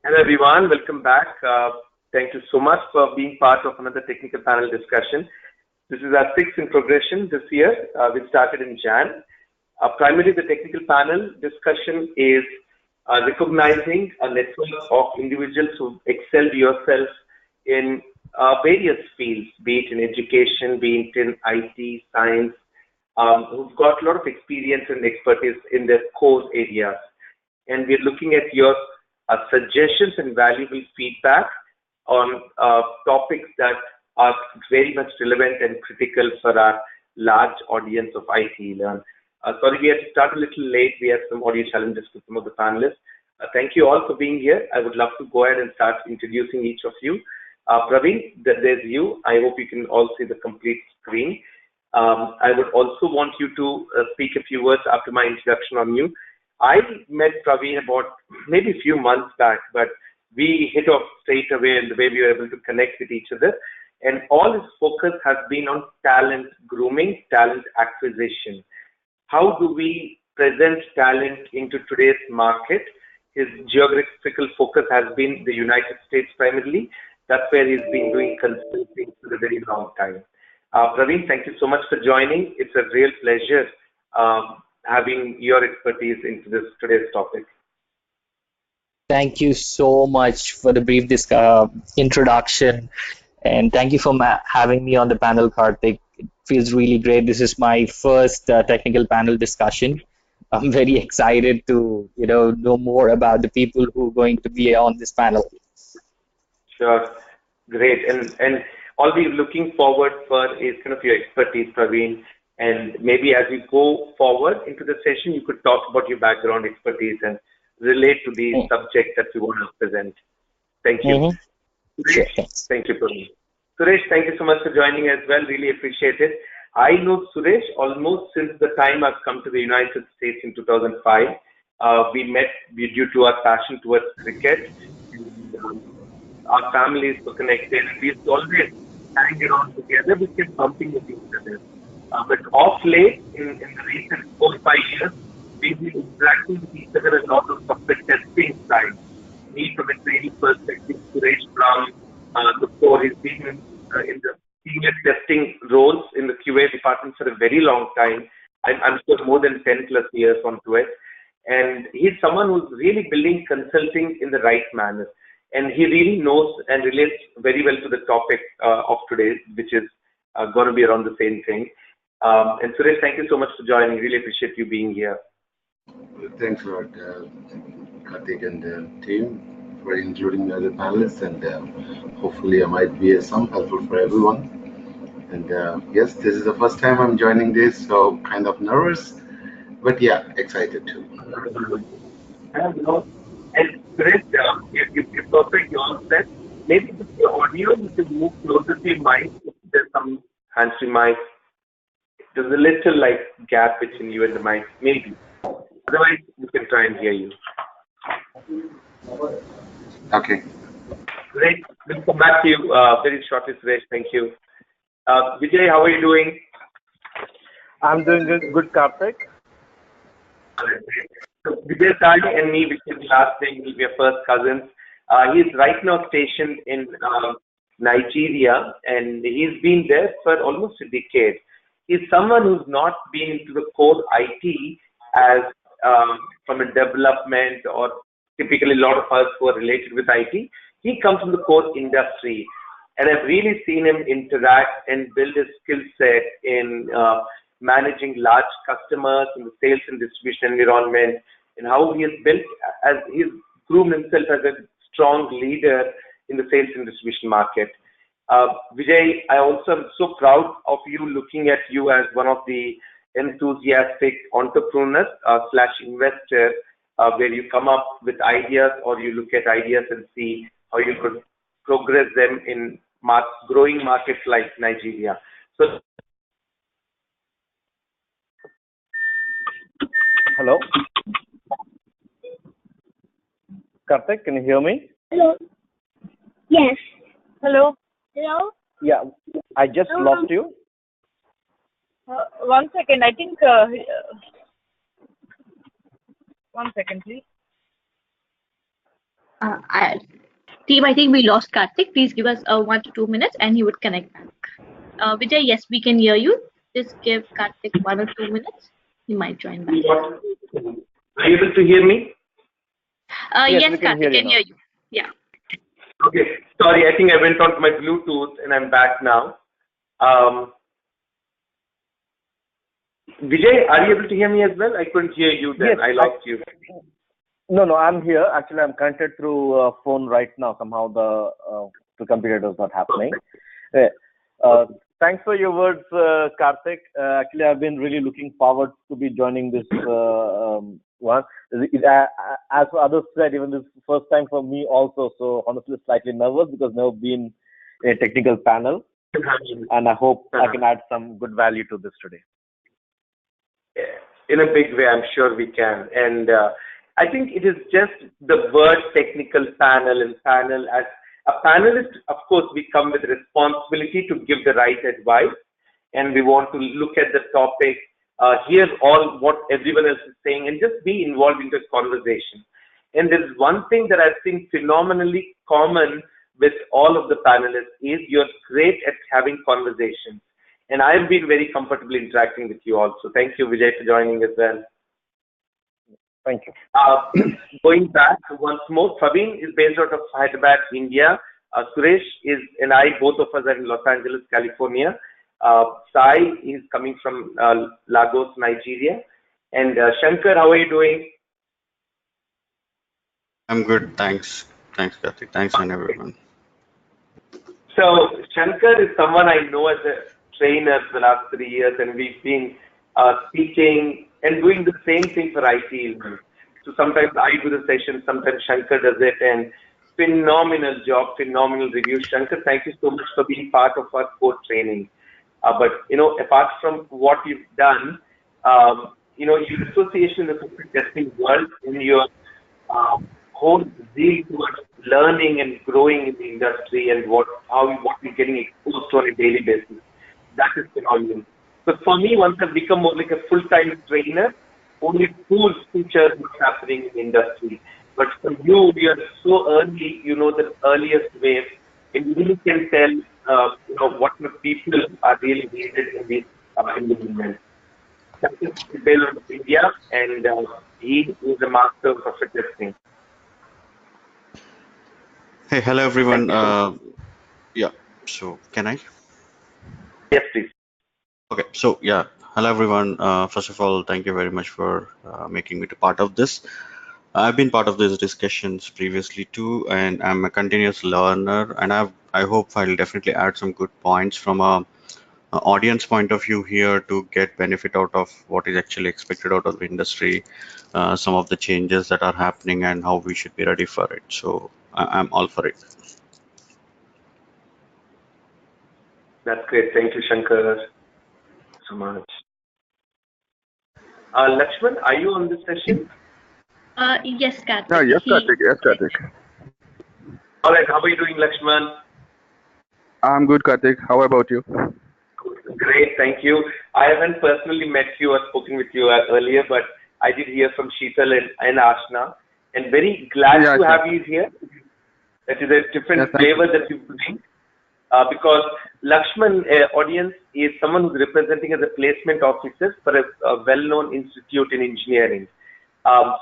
Hello everyone, welcome back. Thank you so much for being part of another technical panel discussion. This is our sixth in progression this year. We started in Jan. Primarily the technical panel discussion is recognizing a network of individuals who excelled yourself in various fields, be it in education, be it in IT, science, who've got a lot of experience and expertise in their core areas. And we're looking at your suggestions and valuable feedback on topics that are very much relevant and critical for our large audience of iTeLearn. Sorry, we had to start a little late. We had some audio challenges with some of the panelists. Thank you all for being here. I would love to go ahead and start introducing each of you. Praveen, there's you. I hope you can all see the complete screen. I would also want you to speak a few words after my introduction on you. I met Praveen about maybe a few months back, but we hit off straight away in the way we were able to connect with each other. And all his focus has been on talent grooming, talent acquisition. How do we present talent into today's market? His geographical focus has been the United States primarily. That's where he's been doing consulting for a very long time. Praveen, thank you so much for joining. It's a real pleasure having your expertise into today's topic. Thank you so much for the brief introduction, and thank you for having me on the panel, Karthik. It feels really great. This is my first technical panel discussion. I'm very excited to know more about the people who are going to be on this panel. Sure, great, and all we're looking forward for is kind of your expertise, Praveen. And maybe as we go forward into the session, you could talk about your background expertise and relate to the subject that we want to present. Thank you. Sure, thank you, Praveen. Suresh, thank you so much for joining as well. Really appreciate it. I know Suresh almost since the time I've come to the United States in 2005. We met due to our passion towards cricket. Our families were connected. We used to always hang around together. We kept bumping with each other. But off late, in the recent 4 or 5 years, we've been interacting with each other a lot of software testing side. Me from a training perspective, Suresh from the core, he's been in the senior testing roles in the QA department for a very long time. I'm sure more than 10 plus years onto it. And he's someone who's really building consulting in the right manner. And he really knows and relates very well to the topic of today, which is going to be around the same thing. And Suresh, thank you so much for joining. Really appreciate you being here. Thanks a lot, Karthik and the team, for including the other panelists, and hopefully I might be some helpful for everyone. And yes, this is the first time I'm joining this, so kind of nervous, but yeah, excited too. And Suresh, if perfect, you all said, maybe with your audio, you can move closer to your mic. There's some hands-free mic. There's a little gap between you and the mic, maybe. Otherwise, we can try and hear you. Okay. Great. We'll come back to you very shortly, Suresh. Thank you. Vijay, how are you doing? I'm doing good, Karthik. So Vijay Sali and me, which is the last name, we are first cousins. He's right now stationed in Nigeria, and he's been there for almost a decade. He's someone who's not been into the core IT as from a development, or typically a lot of us who are related with IT. He comes from the core industry, and I've really seen him interact and build his skill set in managing large customers in the sales and distribution environment, and how he has built, as he's groomed himself as a strong leader in the sales and distribution market. Vijay, I also am so proud of you, looking at you as one of the enthusiastic entrepreneurs / investor, where you come up with ideas, or you look at ideas and see how you could progress them in growing markets like Nigeria. So, Hello, Karthik, can you hear me? Hello. Yes. Hello. Hello. Yeah, I just lost you. 1 second. I think. 1 second, please. Team, I think we lost Karthik. Please give us 1 to 2 minutes and he would connect back. Vijay, yes, we can hear you. Just give Karthik 1 or 2 minutes. He might join back. Are you able to hear me? Yes, we can Karthik, hear you can now. hear you. Yeah. Okay. Sorry, I think I went onto my Bluetooth and I'm back now. Vijay, are you able to hear me as well? I couldn't hear you then. Yes, I lost you. No, I'm here. Actually, I'm connected through phone right now. Somehow the computer is not happening. Thanks for your words, Karthik. Actually, I've been really looking forward to be joining this one. As others said, even this is the first time for me also. So honestly, slightly nervous because I've never been in a technical panel, and I hope I can add some good value to this today. In a big way, I'm sure we can. And I think it is just the word technical panel and panel. As a panelist, of course, we come with responsibility to give the right advice, and we want to look at the topic, hear all what everyone else is saying, and just be involved in the conversation. And there is one thing that I've seen phenomenally common with all of the panelists is you're great at having conversations. And I've been very comfortable interacting with you also. Thank you, Vijay, for joining as well. Thank you. Going back once more, Praveen is based out of Hyderabad, India. Suresh and I, both of us are in Los Angeles, California. Sai is coming from Lagos, Nigeria. And Shankar, how are you doing? I'm good, thanks. Thanks, Karthik. Thanks, and everyone. So Shankar is someone I know as a trainer for the last 3 years, and we've been speaking and doing the same thing for iTeLearn. So sometimes I do the session, sometimes Shankar does it, and phenomenal job, phenomenal review. Shankar, thank you so much for being part of our core training. But apart from what you've done, your association with the testing world in your whole zeal towards learning and growing in the industry and what we're getting exposed to on a daily basis. That is phenomenal. But for me, once I've become more like a full-time trainer, only tools feature what's happening in the industry. But for you, are so early, the earliest wave, and you really can tell, what the people are really needed in this in the movement. That is based out of India, and he is a master of software testing. Hey, hello, everyone. Yeah, so can I? Yes, please. Okay, so yeah, hello, everyone. First of all, thank you very much for making me to part of this. I've been part of these discussions previously too, and I'm a continuous learner, and I hope I'll definitely add some good points from a audience point of view here to get benefit out of what is actually expected out of the industry, some of the changes that are happening and how we should be ready for it. So I'm all for it. That's great. Thank you, Shankar, so much. Lakshman, are you on this session? Yes, Karthik. Yes, Karthik. All right. How are you doing, Lakshman? I'm good, Karthik. How about you? Great, thank you. I haven't personally met you or spoken with you earlier, but I did hear from Sheetal and Ashna, and very glad to have you here. That is a different flavor that you bring, because Lakshman, audience, is someone who's representing as a placement officer for a well-known institute in engineering.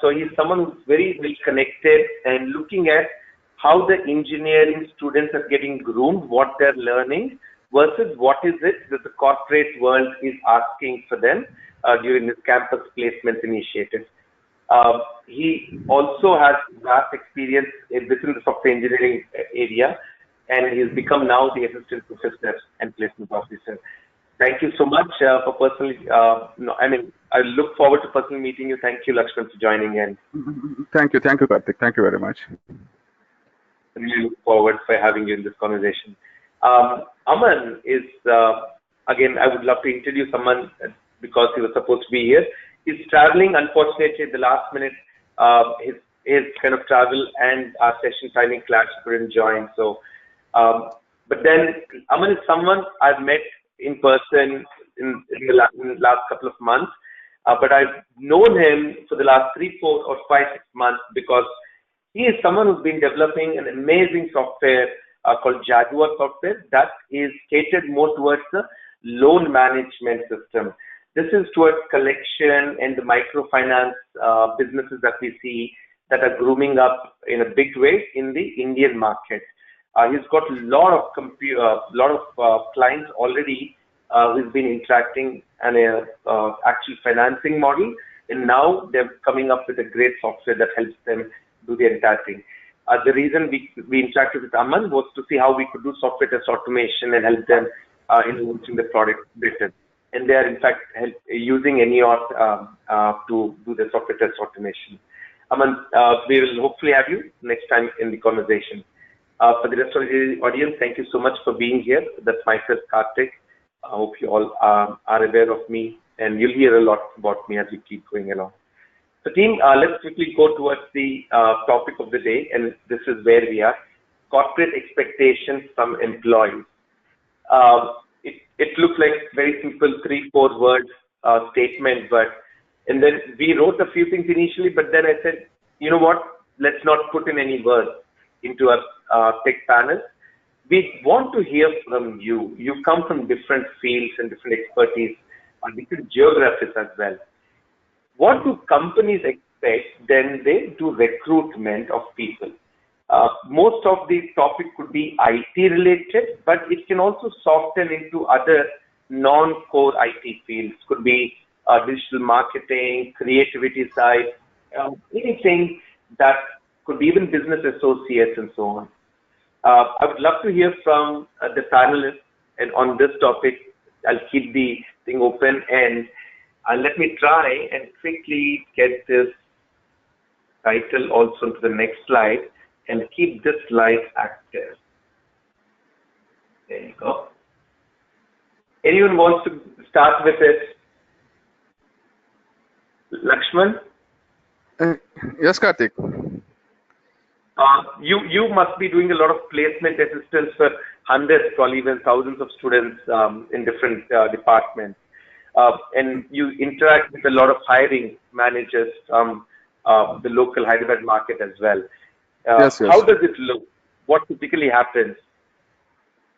So he's someone who's very well connected and looking at how the engineering students are getting groomed, what they're learning, versus what is it that the corporate world is asking for them during this campus placement initiative. He also has vast experience within the software engineering area, and he's become now the assistant professor and placement officer. Thank you so much for personally. I look forward to personally meeting you. Thank you, Lakshman, for joining in. Thank you, Karthik. Thank you very much. Really look forward for having you in this conversation. Aman is, again, I would love to introduce someone because he was supposed to be here. He's traveling, unfortunately, at the last minute. His kind of travel and our session timing clash, couldn't join. So, but then Aman is someone I've met in person in the last couple of months, but I've known him for the last 3, 4, or 5, 6 months because He is someone who's been developing an amazing software called Jaguar software that is catered more towards the loan management system. This is towards collection and the microfinance businesses that we see that are grooming up in a big way in the Indian market. He's got a lot of clients already who's been interacting and actual financing model, and now they're coming up with a great software that helps them do the entire thing. The reason we interacted with Aman was to see how we could do software test automation and help them in launching the product better. And they are in fact using NEOS to do the software test automation. Aman, we will hopefully have you next time in the conversation. For the rest of the audience, thank you so much for being here. That's myself, Karthik. I hope you all are aware of me, and you'll hear a lot about me as we keep going along. So team, let's quickly go towards the topic of the day, and this is where we are. Corporate expectations from employees. It looks like very simple 3-4 word statement, and then we wrote a few things initially, but then I said, you know what, let's not put in any words into our tech panel. We want to hear from you. You come from different fields and different expertise and different geographies as well. What do companies expect when they do recruitment of people? Most of the topic could be IT related, but it can also soften into other non-core IT fields. Could be digital marketing, creativity side, anything that could be even business associates and so on. I would love to hear from the panelists, and on this topic, I'll keep the thing open, and let me try and quickly get this title also to the next slide and keep this slide active. There you go. Anyone wants to start with it? Lakshman? Yes, Karthik. You must be doing a lot of placement assistance for hundreds, probably even thousands of students in different departments. And you interact with a lot of hiring managers from the local Hyderabad market as well. Yes. How does it look? What typically happens?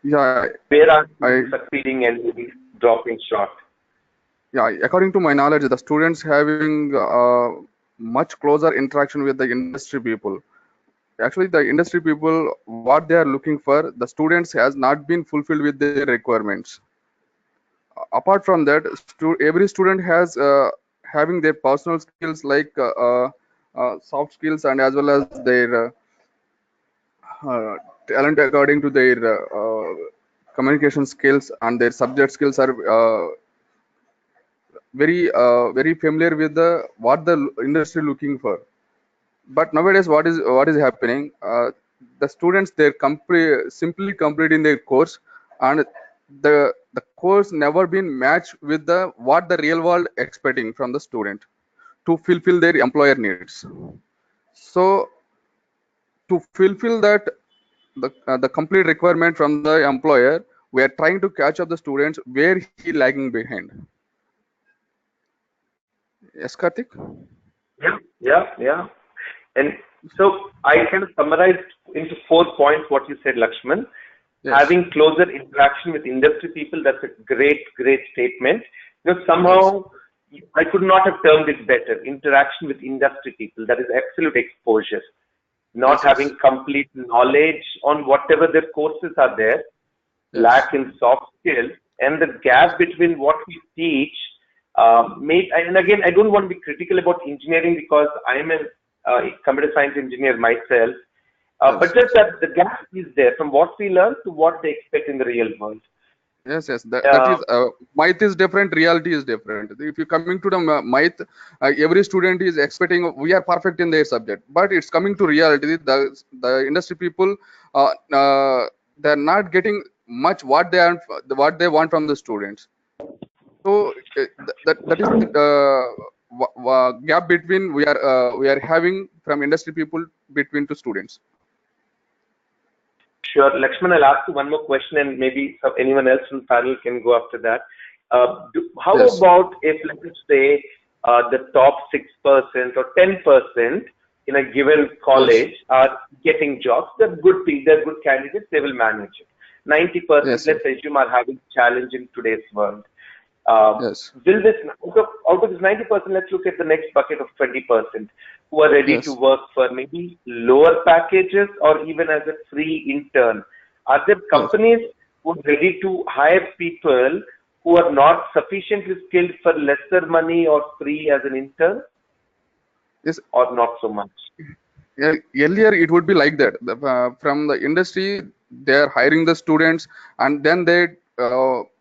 Yeah. Where are you succeeding and dropping short? Yeah, according to my knowledge, the students having much closer interaction with the industry people. Actually, the industry people, what they are looking for, the students has not been fulfilled with their requirements. Apart from that, every student has having their personal skills like soft skills and as well as their talent according to their communication skills, and their subject skills are very familiar with what the industry looking for. But nowadays, what is happening? The students, they're simply completing their course, and the course never been matched with what the real world expecting from the student to fulfill their employer needs. So to fulfill that the complete requirement from the employer, we are trying to catch up the students where he lagging behind. Yes, Karthik? Yeah. And so I kind of summarized into 4 points what you said, Lakshman. Yes. Having closer interaction with industry people, that's a great statement. Somehow I could not have termed it better. Interaction with industry people, that is absolute exposure. Not having complete knowledge on whatever their courses are there, lack in soft skills, and the gap between what we teach. And again, I don't want to be critical about engineering because I'm a computer science engineer myself, but just that the gap is there from what we learn to what they expect in the real world. Yes. That is math is different, reality is different. If you're coming to the math, every student is expecting we are perfect in their subject, but it's coming to reality. The industry people, they're not getting much what they want from the students. So that is the gap between we are having from industry people between two students. Sure, Lakshman, I'll ask you one more question, and maybe anyone else from the panel can go after that. How about if, let's say, the top 6% or 10% in a given college are getting jobs. They're good people, they're good candidates, they will manage it. 90%, Yes, let's assume, are having challenge in today's world. yes, Will this, out of this 90%, let's look at the next bucket of 20% who are ready to yes, work for maybe lower packages or even as a free intern. Are there yes, companies who are ready to hire people who are not sufficiently skilled for lesser money or free as an intern, yes. or not so much? Earlier it would be like that. From the industry, they are hiring the students, and then they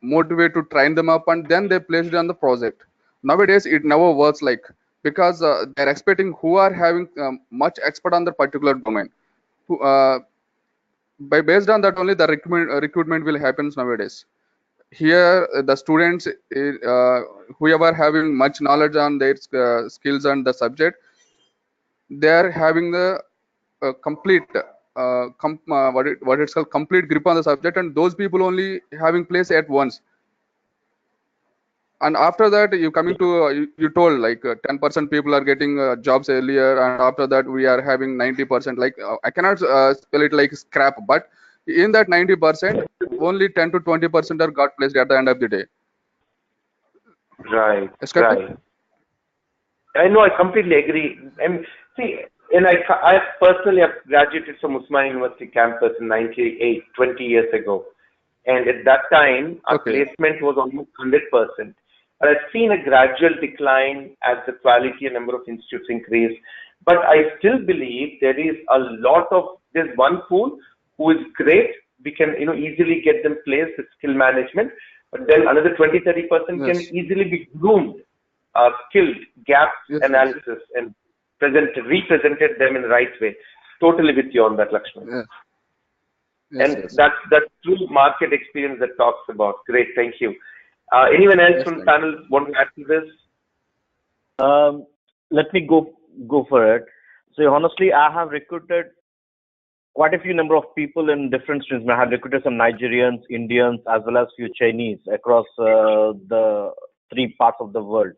motivate to train them up, and then they place it on the project. Nowadays it never works like, because they're expecting who are having much expert on the particular domain. Who, based on that only the recruitment will happen nowadays. Here the students, whoever having much knowledge on their skills and the subject, they are having the complete what it's called, complete grip on the subject, and those people only having place at once. And after that you coming to you told like 10% people are getting jobs earlier, and after that we are having 90%. Like I cannot spell it like scrap, but in that 90% only 10 to 20% are got placed at the end of the day. Right, Yes, Karthik? right. I know, I completely agree. And see, and I personally have graduated from Usman University campus in 98, 20 years ago. And at that time, our Okay. placement was almost 100%. But I've seen a gradual decline as the quality and number of institutes increase. But I still believe there is a lot of, there's one pool who is great. We can, easily get them placed with skill management. But then another 20, 30% can Yes, easily be groomed, skilled, gaps yes, analysis, and represented them in the right way. Totally with you on that, Lakshman. yes, yes, And yes, that's true market experience that talks about. Great, thank you. Anyone else yes, from the thank panel want to add to this? Let me go for it. So honestly, I have recruited quite a few number of people in different streams. I have recruited some Nigerians, Indians, as well as few Chinese across the three parts of the world.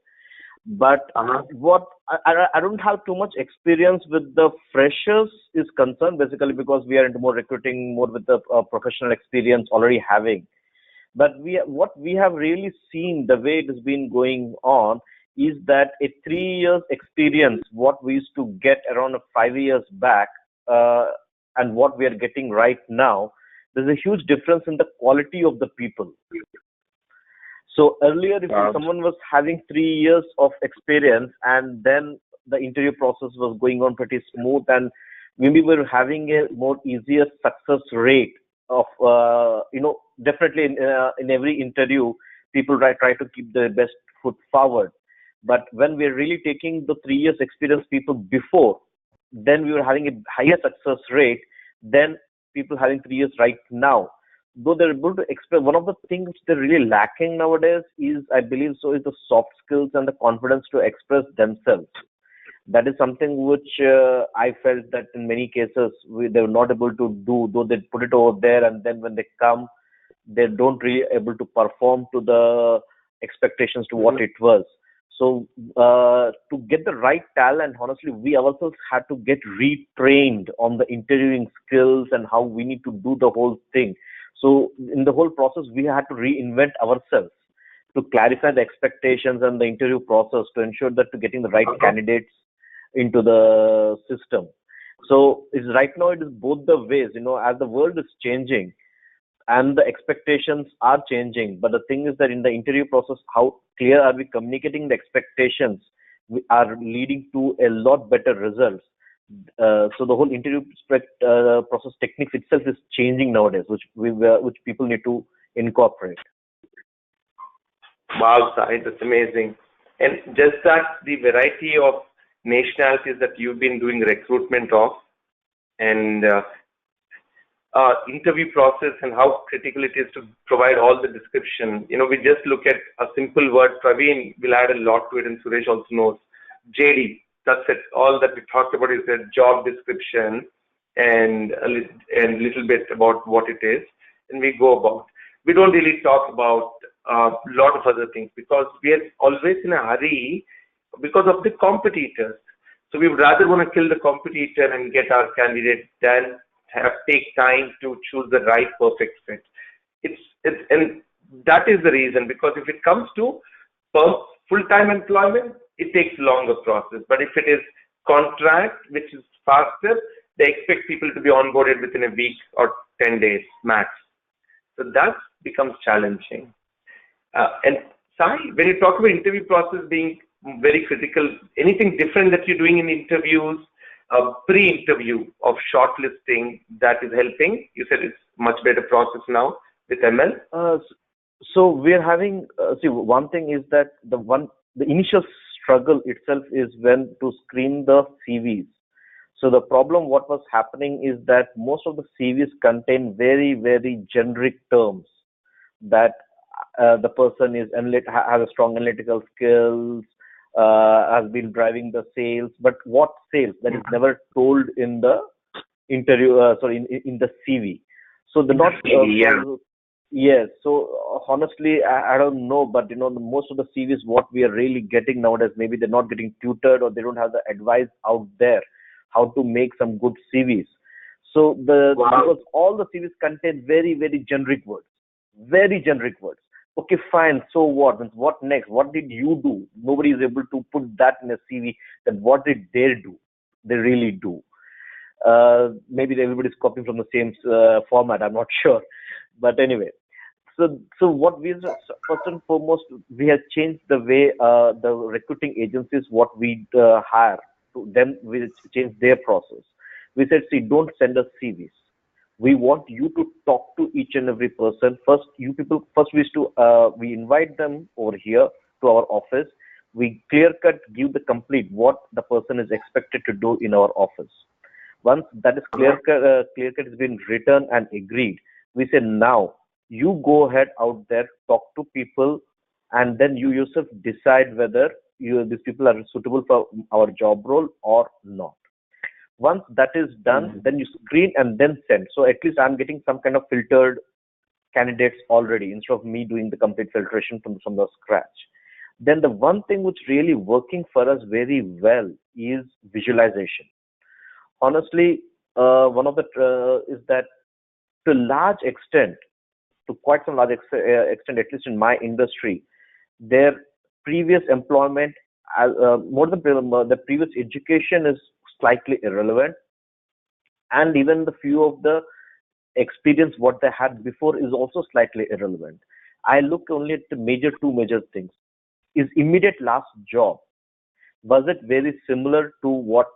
But what I don't have too much experience with the freshers is concerned, basically because we are into more recruiting more with the professional experience already having. But what we have really seen, the way it has been going on, is that a 3 years experience, what we used to get around 5 years back, and what we are getting right now, there's a huge difference in the quality of the people. So earlier, if someone was having 3 years of experience and then the interview process was going on pretty smooth, and we were having a more easier success rate of, definitely in every interview, people try to keep their best foot forward. But when we're really taking the 3 years experience people before, then we were having a higher success rate than people having 3 years right now. Though they're able to express, one of the things they're really lacking nowadays is, I believe so, is the soft skills and the confidence to express themselves. That is something which I felt that in many cases they were not able to do, though they put it over there, and then when they come, they don't really able to perform to the expectations to what it was. So to get the right talent, honestly, we ourselves had to get retrained on the interviewing skills and how we need to do the whole thing. So in the whole process, we had to reinvent ourselves to clarify the expectations and the interview process to ensure that to getting the right candidates into the system. So it's right now it is both the ways, as the world is changing and the expectations are changing. But the thing is that in the interview process, how clear are we communicating the expectations? We are leading to a lot better results. So the whole interview process techniques itself is changing nowadays, which people need to incorporate. Wow, Sai, that's amazing. And just that the variety of nationalities that you've been doing recruitment of, and interview process, and how critical it is to provide all the description. We just look at a simple word. Praveen will add a lot to it, and Suresh also knows. JD, that's it. All that we talked about is a job description and a little bit about what it is, and we go about. We don't really talk about a lot of other things because we are always in a hurry because of the competitors. So we would rather want to kill the competitor and get our candidate than take time to choose the right perfect fit. And that is the reason, because if it comes to full-time employment, it takes longer process. But if it is contract, which is faster, they expect people to be onboarded within a week or 10 days max. So that becomes challenging. And Sai, when you talk about interview process being very critical, anything different that you're doing in interviews, pre-interview of shortlisting that is helping? You said it's much better process now with ML. So we're having, see, one thing is that the initial struggle itself is when to screen the CVs. So the problem, what was happening is that most of the CVs contain very, very generic terms that the person has a strong analytical skills, has been driving the sales, but what sales? That is never told in the interview, in the CV. So the not yes. So honestly, I don't know, but most of the CVs what we are really getting nowadays, maybe they're not getting tutored or they don't have the advice out there how to make some good CVs. So because all the CVs contain very, very generic words, very generic words. Okay, fine. So what? What next? What did you do? Nobody is able to put that in a CV. Then what did they do? They really do. Maybe everybody's copying from the same format. I'm not sure. But anyway, so what we first and foremost, we have changed the way the recruiting agencies what we hire to them. We changed their process. We said, see, don't send us CVs. We want you to talk to each and every person. First, we invite them over here to our office. We clear cut give the complete what the person is expected to do in our office. Once that is clear cut has been written and agreed, we say now you go ahead out there, talk to people, and then you yourself decide whether these people are suitable for our job role or not. Once that is done, then you screen and then send. So at least I'm getting some kind of filtered candidates already instead of me doing the complete filtration from the scratch. Then the one thing which really working for us very well is visualization. Honestly, one of the is that to quite some large extent, at least in my industry, their previous employment, more than the previous education is slightly irrelevant, and even the few of the experience what they had before is also slightly irrelevant. I look only at the two major things. Is immediate last job, was it very similar to what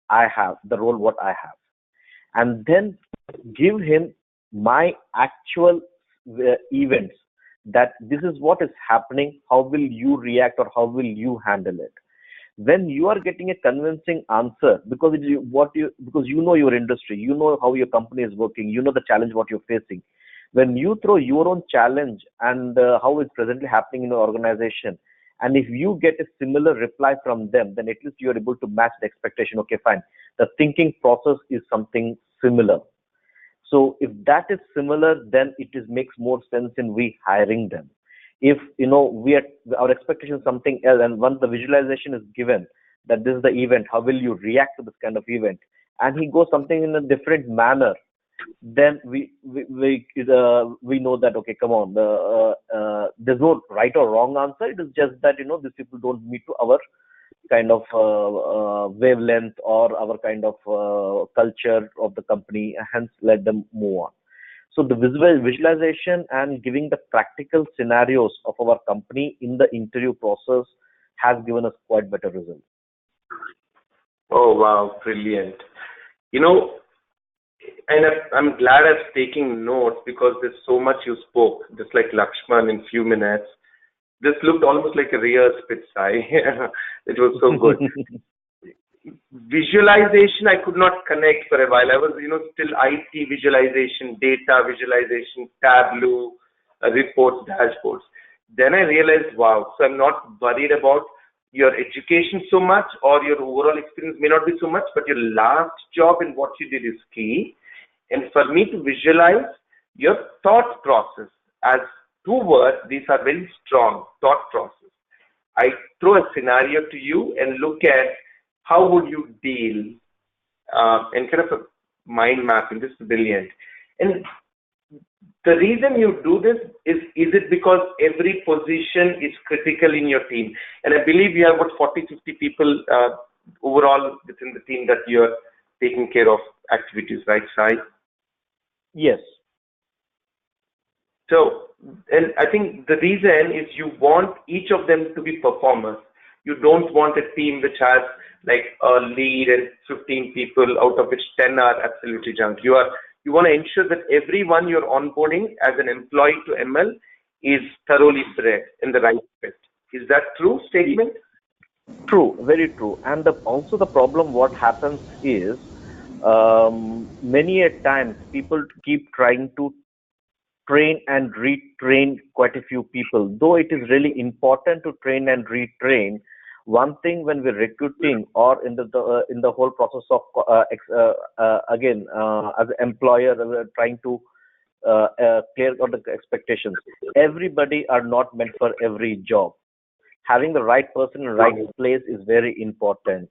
I have, the role what I have? And then give him my actual events, that this is what is happening, how will you react or how will you handle it? When you are getting a convincing answer, because you know your industry, you know how your company is working, you know the challenge what you're facing. When you throw your own challenge and how it's presently happening in your organization, and if you get a similar reply from them, then at least you are able to match the expectation. Okay, fine. The thinking process is something similar. So if that is similar, then it makes more sense in we hiring them. If our expectation is something else, and once the visualization is given that this is the event, how will you react to this kind of event, and he goes something in a different manner, then we know that okay, come on, there's no right or wrong answer. It is just that these people don't meet to our kind of wavelength or our kind of culture of the company, hence let them move on. So the visualization and giving the practical scenarios of our company in the interview process has given us quite better results. Oh, wow. Brilliant. And I'm glad I'm taking notes because there's so much you spoke, just like Lakshman in few minutes. This looked almost like a real spit, Sai. It was so good. Visualization, I could not connect for a while. I was, still IT visualization, data visualization, Tableau, reports, dashboards. Then I realized, wow, so I'm not worried about your education so much or your overall experience may not be so much, but your last job and what you did is key. And for me to visualize your thought process as two words, these are very strong, thought process. I throw a scenario to you and look at how would you deal and kind of a mind mapping? This is brilliant. And the reason you do this is it because every position is critical in your team? And I believe you have about 40, 50 people overall within the team that you're taking care of activities, right, Sai? Yes. So, and I think the reason is you want each of them to be performers. You don't want a team which has like a lead and 15 people, out of which 10 are absolutely junk. You want to ensure that everyone you're onboarding as an employee to ML is thoroughly bred in the right fit. Is that true statement? True, very true. And also the problem what happens is many a times people keep trying to train and retrain quite a few people. Though it is really important to train and retrain, one thing when we're recruiting or in the whole process of again as an employer trying to clear out the expectations, everybody are not meant for every job. Having the right person in the right place is very important.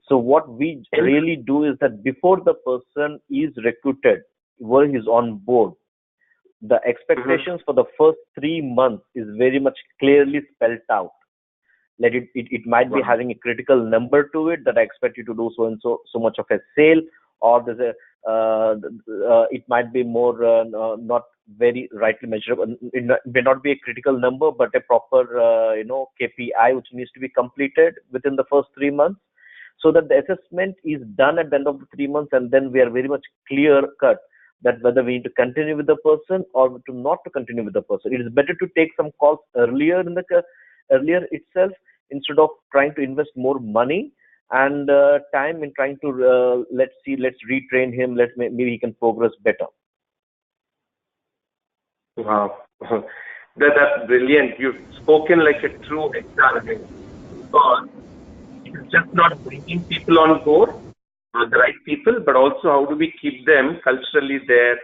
So what we really do is that before the person is recruited, where he's on board, the expectations for the first 3 months is very much clearly spelled out. Like it might be having a critical number to it, that I expect you to do so and so much of a sale, or there's a it might be more not very rightly measurable. It may not be a critical number, but a proper KPI which needs to be completed within the first 3 months, so that the assessment is done at the end of the 3 months, and then we are very much clear cut that whether we need to continue with the person or to not to continue with the person. It is better to take some calls earlier itself, instead of trying to invest more money and time in trying to let's retrain him, maybe he can progress better. Wow, that's brilliant. You've spoken like a true HR. Because it's just not bringing people on board, the right people, but also how do we keep them culturally there,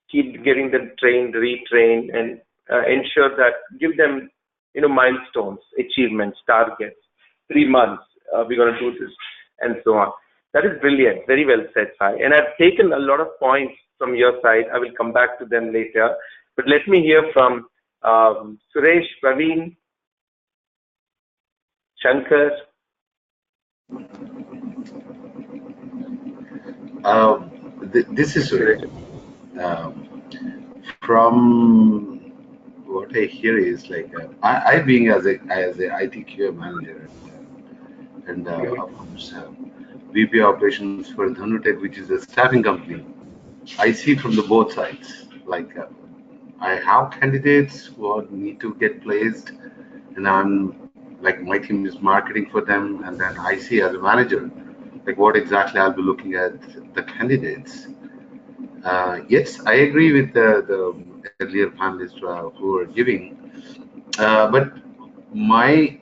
keep getting them trained, retrained, and ensure that give them milestones, achievements, targets. 3 months we're going to do this, and so on. That is brilliant. Very well said, Sai. And I've taken a lot of points from your side. I will come back to them later. But let me hear from Suresh, Praveen, Shankar. This is Suresh. From what I hear is like I being as a IT QA manager and of course VP operations for Dhanutech, which is a staffing company. I see from the both sides. Like I have candidates who need to get placed, and I'm like my team is marketing for them, and then I see as a manager like what exactly I'll be looking at the candidates. Yes, I agree with the earlier panelists who were giving, but my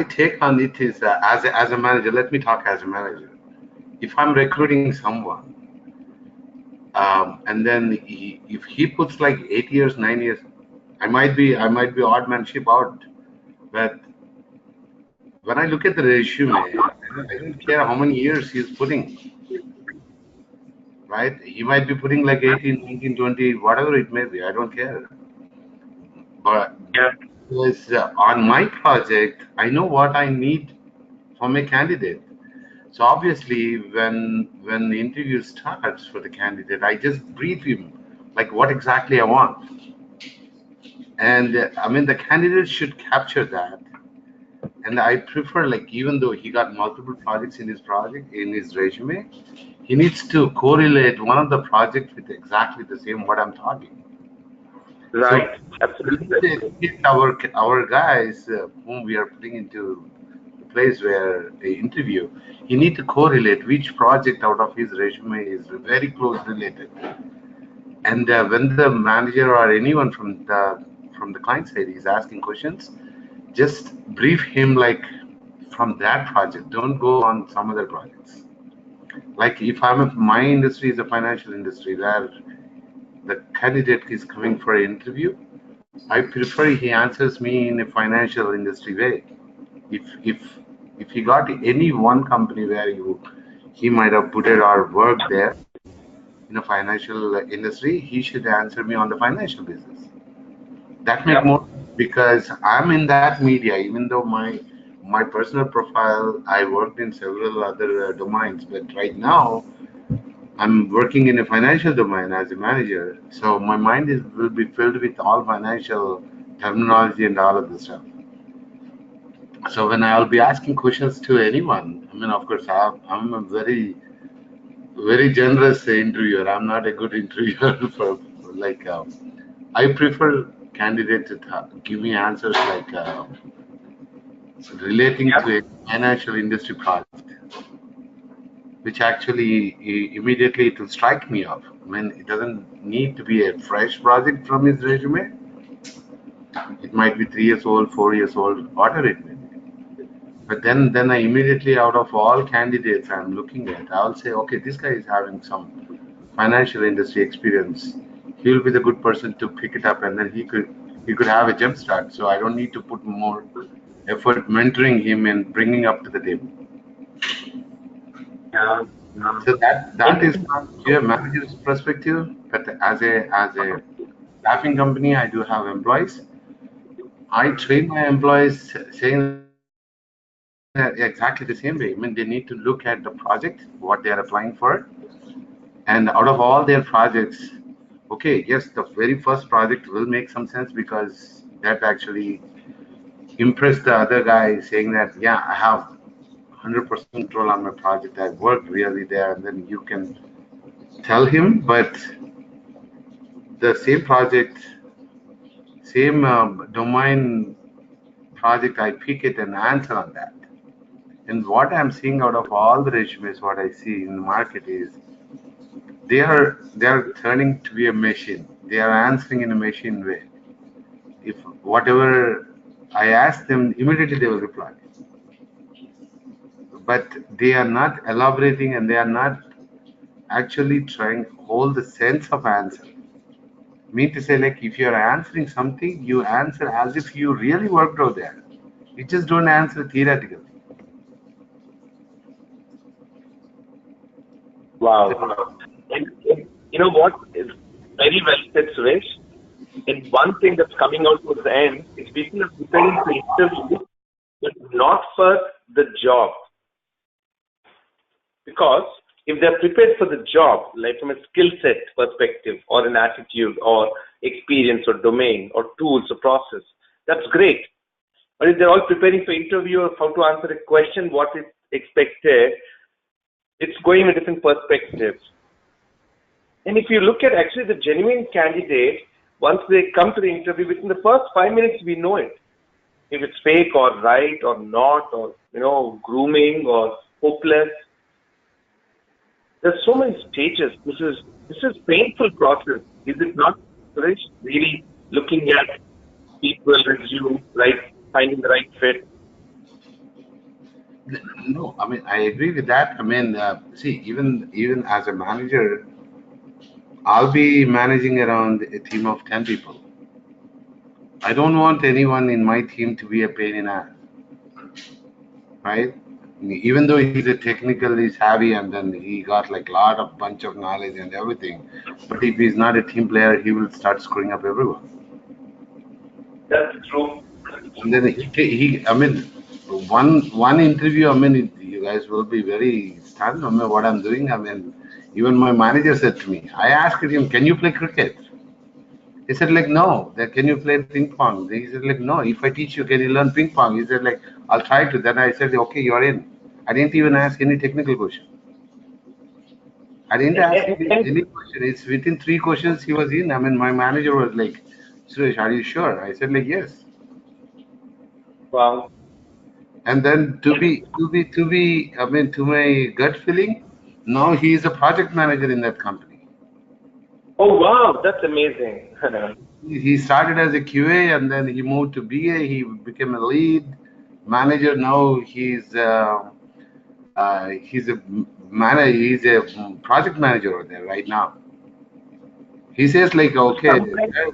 take on it is as a manager. Let me talk as a manager. If I'm recruiting someone, and then if he puts like 8 years, 9 years, I might be odd man ship out. But when I look at the resume, I don't care how many years he's putting. Right? He might be putting like 18, 19, 20, whatever it may be. I don't care. But because on my project, I know what I need from a candidate. So obviously, when the interview starts for the candidate, I just brief him like what exactly I want. And I mean, the candidate should capture that. And I prefer, like, even though he got multiple projects in his resume, he needs to correlate one of the projects with exactly the same what I'm talking. Right, so, absolutely. Our guys whom we are putting into the place where they interview, he need to correlate which project out of his resume is very close related. And when the manager or anyone from the client side is asking questions, just brief him like from that project. Don't go on some other projects. Like if my industry is a financial industry where the candidate is coming for an interview, I prefer he answers me in a financial industry way. If If he got any one company where he might have put it or worked there in a financial industry, he should answer me on the financial business. That make more because I'm in that media, even though my personal profile, I worked in several other domains, but right now I'm working in a financial domain as a manager. So my mind will be filled with all financial terminology and all of this stuff. So when I'll be asking questions to anyone, I mean, of course, I'm a very generous interviewer. I'm not a good interviewer for like. I prefer candidate to give me answers like relating to a financial industry project, which actually immediately it will strike me off. I mean, it doesn't need to be a fresh project from his resume. It might be 3 years old, 4 years old, whatever it may be. But then I immediately, out of all candidates I'm looking at, I'll say, okay, this guy is having some financial industry experience. He'll be the good person to pick it up, and then he could have a jump start. So I don't need to put more effort mentoring him and bringing up to the table. So that is from your manager's perspective. But as a staffing company, I do have employees. I train my employees saying that exactly the same way. I mean, they need to look at the project, what they are applying for, and out of all their projects, okay, yes, the very first project will make some sense because that actually impressed the other guy saying that, yeah, I have 100% control on my project. I worked really there, and then you can tell him, but the same project, same domain project, I pick it and answer on that. And what I'm seeing out of all the resumes, what I see in the market is they are turning to be a machine. They are answering in a machine way. If whatever I ask them, immediately they will reply. But they are not elaborating and they are not actually trying to hold the sense of answer. Mean to say, like, if you're answering something, you answer as if you really worked out there. You just don't answer theoretically. Wow. And you know what? It's very well said, Suresh. And one thing that's coming out towards the end is people are preparing for interview, but not for the job. Because if they're prepared for the job, like from a skill set perspective or an attitude or experience or domain or tools or process, that's great. But if they're all preparing for interview or how to answer a question, what is expected, it's going in a different perspective. And if you look at actually the genuine candidate, once they come to the interview, within the first 5 minutes, we know it. If it's fake or right or not, or, grooming or hopeless. There's so many stages. This is painful process. Is it not, Suresh? Really looking at people, resume, right, finding the right fit. No, I mean I agree with that. I mean, see, even as a manager, I'll be managing around a team of 10 people. I don't want anyone in my team to be a pain in the ass, right? Even though he's a technically savvy and then he got like lot of bunch of knowledge and everything, but if he's not a team player, he will start screwing up everyone. That's true. And then I mean, one interview, I mean, you guys will be very stunned. I mean, what I'm doing. I mean, even my manager said to me, I asked him, "Can you play cricket?" He said, like, no. Then can you play ping pong? He said, like, no. If I teach you, can you learn ping pong? He said, like, I'll try to. Then I said, okay, you're in. I didn't even ask any technical question. I didn't ask any question. It's within 3 questions he was in. I mean, my manager was like, Suresh, are you sure? I said, like, yes. Wow. And then I mean, to my gut feeling, now he is a project manager in that company. Oh, wow. That's amazing. He started as a QA and then he moved to BA. He became a lead manager. Now he's a manager. He's a project manager over there right now. He says like, okay,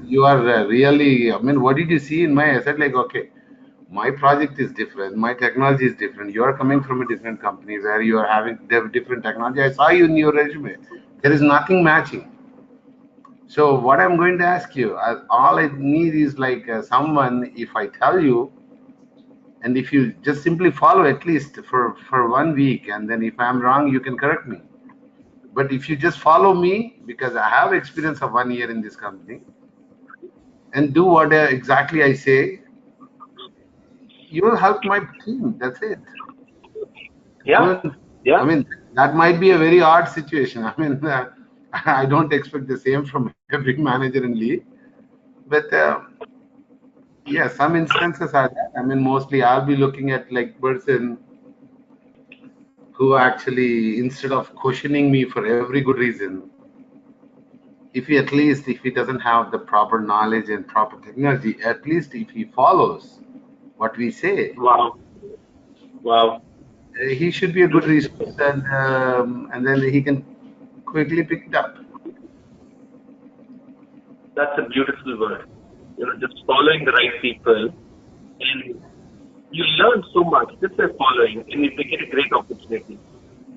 you are really. I mean, what did you see in my? I said like, okay, My project is different. My technology is different. You are coming from a different company where you are having different technology. I saw you in your resume. There is nothing matching. So what I'm going to ask you, all I need is like someone, if I tell you, and if you just simply follow at least for 1 week, and then if I'm wrong, you can correct me. But if you just follow me, because I have experience of 1 year in this company, and do what exactly I say, you will help my team. That's it. Yeah. Yeah. I mean, that might be a very odd situation. I mean, I don't expect the same from every manager in league, but yeah, some instances are that. I mean, mostly I'll be looking at like person who actually, instead of questioning me for every good reason, if he at least, if he doesn't have the proper knowledge and proper technology, at least if he follows what we say, Wow. Wow. he should be a good resource, and then he can quickly pick it up. That's a beautiful word. Just following the right people, and you learn so much just by following, and if they get a great opportunity.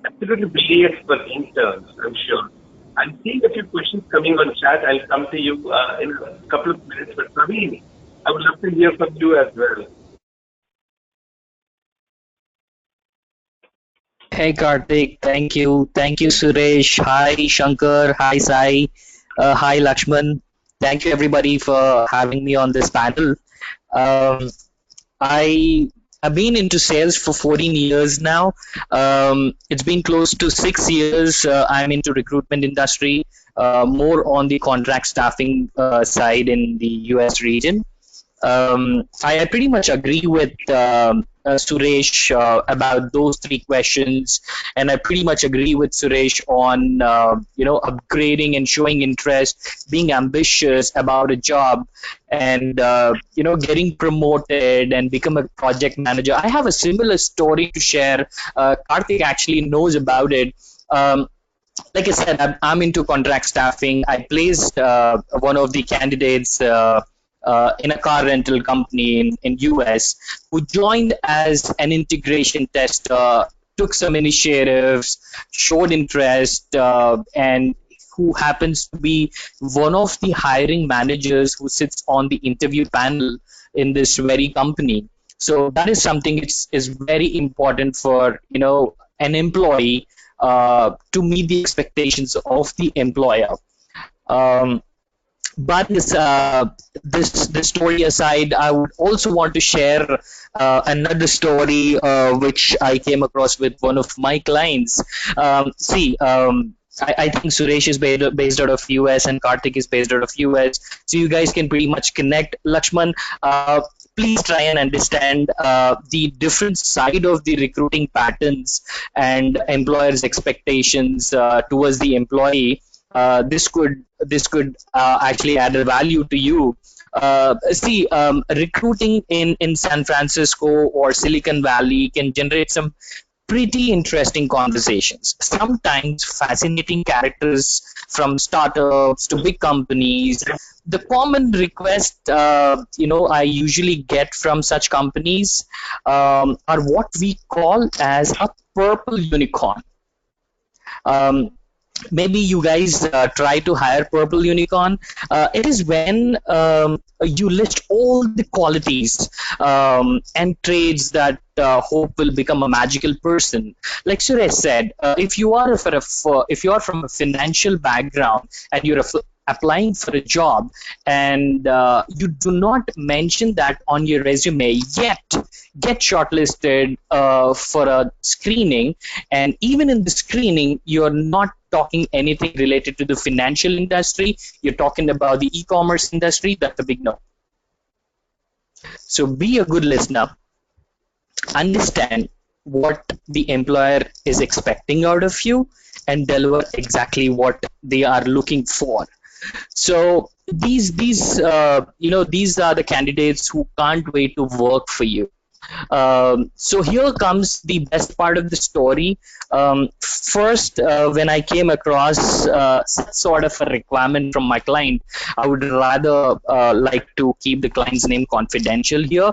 Absolutely brilliant for interns, I'm sure. I'm seeing a few questions coming on chat. I'll come to you in a couple of minutes. But Praveen, I would love to hear from you as well. Hey Karthik, thank you. Thank you, Suresh. Hi, Shankar. Hi, Sai. Hi, Lakshman. Thank you, everybody, for having me on this panel. Um, I have been into sales for 14 years now. It's been close to 6 years. I'm into recruitment industry, more on the contract staffing side in the US region. I pretty much agree with Suresh about those three questions, and I pretty much agree with Suresh on upgrading and showing interest, being ambitious about a job, and getting promoted and become a project manager. I have a similar story to share. Karthik actually knows about it. Like I said, I'm into contract staffing. I placed one of the candidates in a car rental company in US who joined as an integration tester, took some initiatives, showed interest, and who happens to be one of the hiring managers who sits on the interview panel in this very company. So that is something is very important for an employee to meet the expectations of the employer. Um, but this story aside, I would also want to share another story which I came across with one of my clients. See. I think Suresh is based out of US and Karthik is based out of US, so you guys can pretty much connect. Lakshman, please try and understand the different side of the recruiting patterns and employers' expectations towards the employee. This could actually add a value to you. See, recruiting in San Francisco or Silicon Valley can generate some pretty interesting conversations. Sometimes fascinating characters from startups to big companies. The common request, I usually get from such companies are what we call as a purple unicorn. Um, Maybe you guys try to hire purple unicorn. It is when you list all the qualities and traits that hope will become a magical person. Like Suresh said, if you are from a financial background and you're applying for a job and you do not mention that on your resume yet, get shortlisted for a screening, and even in the screening you're not talking anything related to the financial industry, you're talking about the e-commerce industry, that's a big no. So be a good listener, understand what the employer is expecting out of you, and deliver exactly what they are looking for. So these are the candidates who can't wait to work for you. So here comes the best part of the story. First, when I came across such sort of a requirement from my client, I would rather like to keep the client's name confidential here.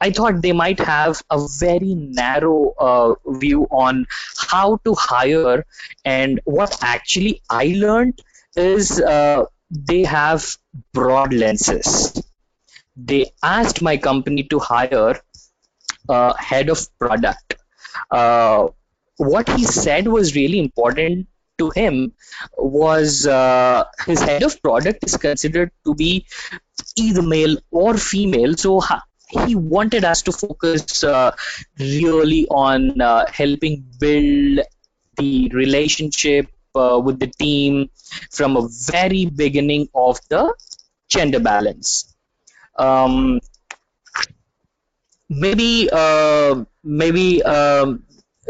I thought they might have a very narrow view on how to hire, and what actually I learned is they have broad lenses. They asked my company to hire head of product. Uh, what he said was really important to him was his head of product is considered to be either male or female. So he wanted us to focus really on helping build the relationship with the team from a very beginning of the gender balance. Um, maybe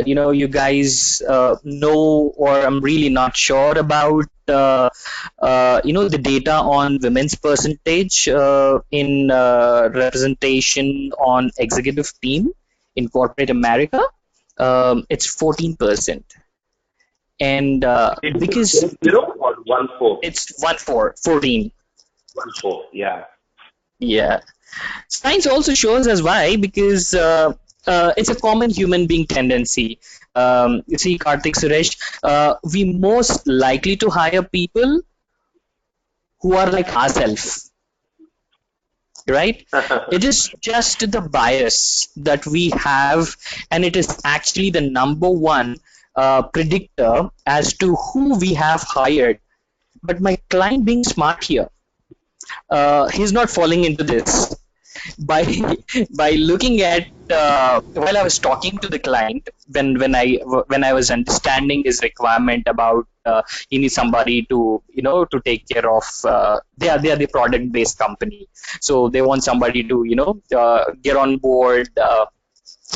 you guys know, or I'm really not sure about the data on women's percentage in representation on executive team in corporate America. It's 14%, and because It's 0 or 1-4? it's 14. 1-4, yeah. Yeah. Science also shows us why, because it's a common human being tendency. You see, Karthik, Suresh, we most likely to hire people who are like ourselves, right? It is just the bias that we have, and it is actually the number one predictor as to who we have hired. But my client being smart here, he's not falling into this by by looking at while I was talking to the client, when I was understanding his requirement about he needs somebody to to take care of they are the product based company, so they want somebody to get on board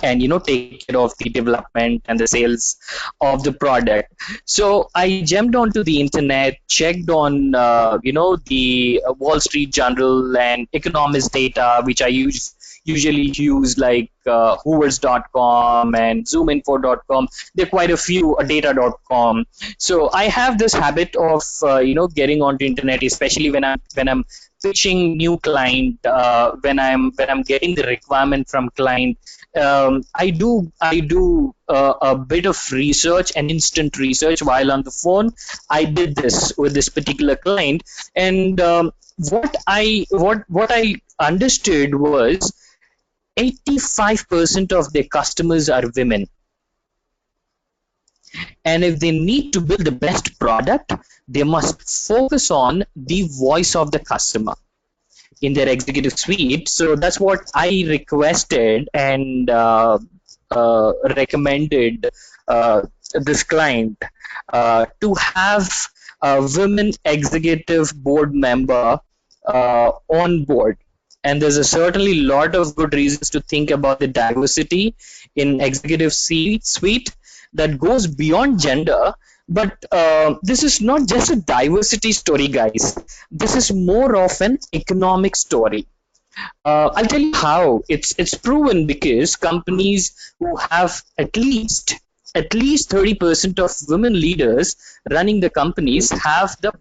and take care of the development and the sales of the product. So I jumped onto the internet, checked on the Wall Street Journal and economist data, which I usually use, like hoovers.com and zoominfo.com. There are quite a few, data.com. So I have this habit of getting onto internet, especially when I'm pitching new client, when I'm getting the requirement from client. I do a bit of research and instant research while on the phone. I did this with this particular client, and what I understood was 85% of their customers are women, and if they need to build the best product, they must focus on the voice of the customer in their executive suite. So that's what I requested and recommended this client to have a women executive board member on board. And there's a certainly lot of good reasons to think about the diversity in executive suite that goes beyond gender. But this is not just a diversity story, guys. This is more of an economic story. I'll tell you how. It's proven because companies who have at least 30% of women leaders running the companies have the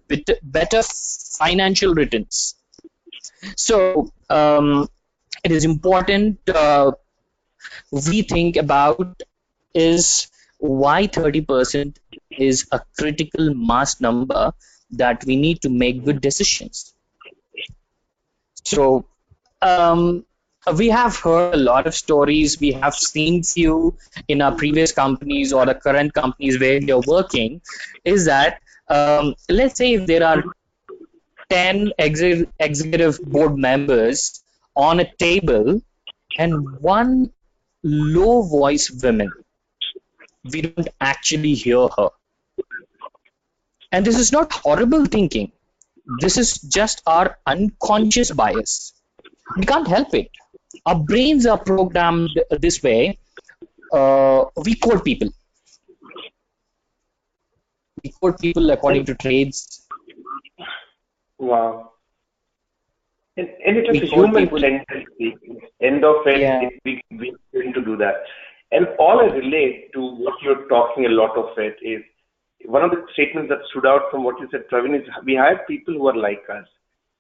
better financial returns. So it is important we think about is why 30% is a critical mass number that we need to make good decisions. So we have heard a lot of stories. We have seen few in our previous companies or the current companies where you're working. Is that let's say if there are 10 executive board members on a table and one low voice woman, we don't actually hear her. And this is not horrible thinking. This is just our unconscious bias. We can't help it. Our brains are programmed this way. We code people. We code people according to trades. Wow. And it is a human tendency. End of it, Yeah. we tend to do that. And all I relate to what you're talking, a lot of it is one of the statements that stood out from what you said, Praveen, is we hire people who are like us.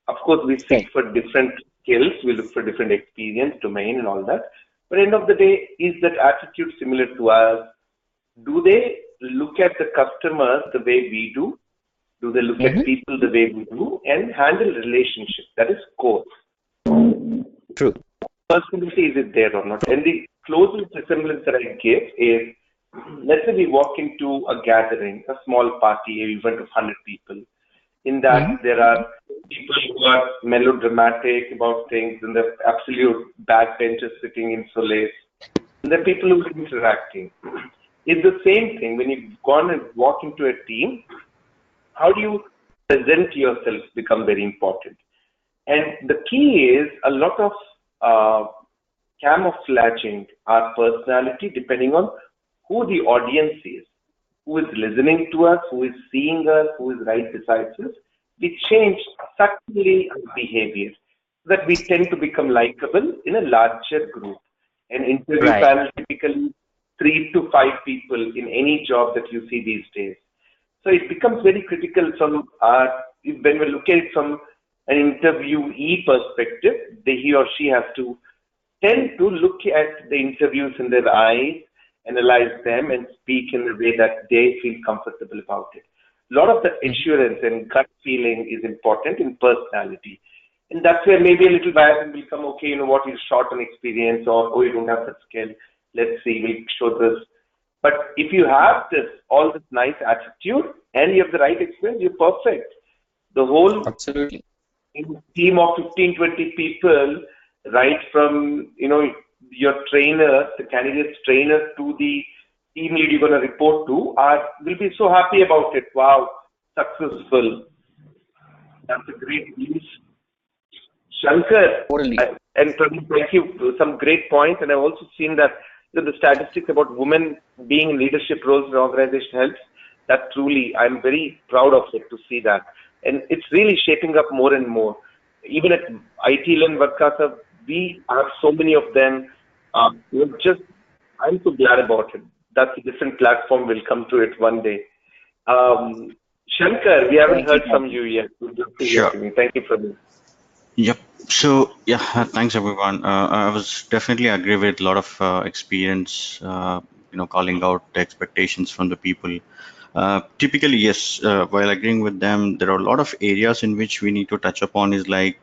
Of course, we seek for different skills, we look for different experience, domain, and all that. But end of the day, is that attitude similar to us? Do they look at the customers the way we do? Do they look at people the way we do? And handle relationship? That is core. True. Personality, is it there or not? And the closest resemblance that I give is, let's say we walk into a gathering, a small party, an event of 100 people. In that, there are people who are melodramatic about things, and the absolute backbenchers sitting in solace. And the people who are interacting. It's the same thing when you've gone and walk into a team. How do you present yourself become very important. And the key is a lot of camouflaging our personality depending on who the audience is, who is listening to us, who is seeing us, who is right beside us. We change subtly our behavior so that we tend to become likable in a larger group. An interview panel typically 3 to 5 people in any job that you see these days. So it becomes very critical from when we look at it from an interviewee perspective, he or she has to tend to look at the interviews in their eyes, analyze them, and speak in a way that they feel comfortable about it. A lot of the assurance and gut feeling is important in personality. And that's where maybe a little bias will come, okay, you know what, you're short on experience, or, oh, you don't have that skill. Let's see, we'll show this. But if you have all this nice attitude and you have the right experience, you're perfect. The whole team of 15, 20 people, right from, your trainer, the candidate's trainer, to the team lead you're going to report to, will be so happy about it. Wow, successful. That's a great news. Shankar, and thank you, some great points. And I've also seen that the statistics about women being in leadership roles in organization helps. That truly, I'm very proud of it to see that. And it's really shaping up more and more. Even at iTeLearn, Varkasa, we have so many of them. I'm so glad about it. That's a different platform. We'll come to it one day. Shankar, we haven't heard from you yet. Sure. Thank you for this. Yep. So yeah, thanks everyone. I was definitely agree with a lot of experience, calling out the expectations from the people. Typically, yes, while agreeing with them, there are a lot of areas in which we need to touch upon is like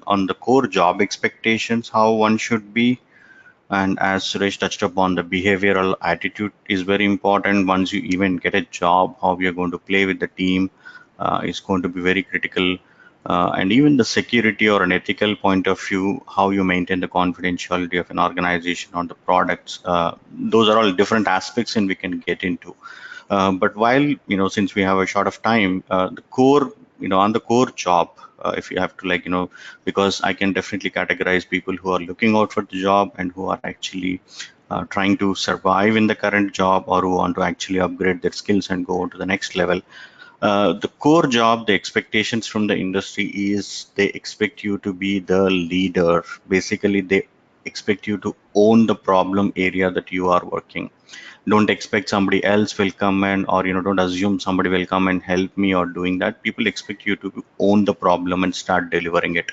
on the core job expectations, how one should be. And as Suresh touched upon, the behavioral attitude is very important. Once you even get a job, how you're going to play with the team is going to be very critical. And even the security or an ethical point of view, how you maintain the confidentiality of an organization or the products, those are all different aspects and we can get into. But while, since we have a short of time, the core, on the core job, if you have to because I can definitely categorize people who are looking out for the job and who are actually trying to survive in the current job, or who want to actually upgrade their skills and go to the next level. The core job, the expectations from the industry is they expect you to be the leader. Basically, they expect you to own the problem area that you are working. Don't expect somebody else will come in, or don't assume somebody will come and help me or doing that. People expect you to own the problem and start delivering it.